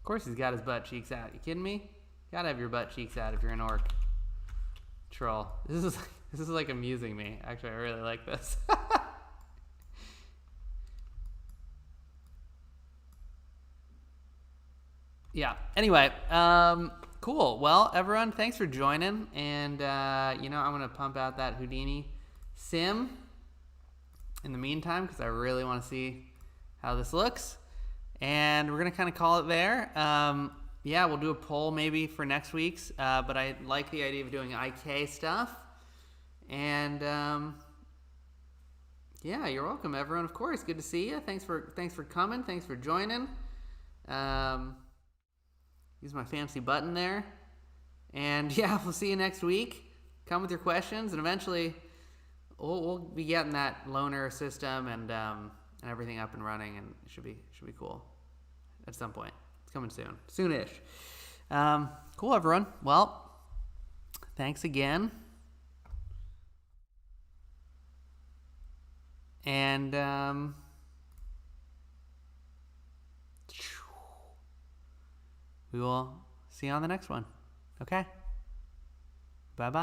course he's got his butt cheeks out. You kidding me? You gotta have your butt cheeks out if you're an orc. Troll. This is like amusing me. Actually, I really like this. Yeah. Anyway, cool. Well, everyone, thanks for joining. And, I'm going to pump out that Houdini sim in the meantime because I really want to see how this looks. And we're going to kind of call it there. We'll do a poll maybe for next week's. But I like the idea of doing IK stuff. And, you're welcome, everyone. Of course, good to see you. Thanks for coming. Thanks for joining. Use my fancy button there. And we'll see you next week. Come with your questions, and eventually we'll be getting that loaner system and everything up and running, and it should be cool at some point. It's coming soon. Soonish. Cool, everyone. Well, thanks again. And we will see you on the next one. Okay? Bye-bye.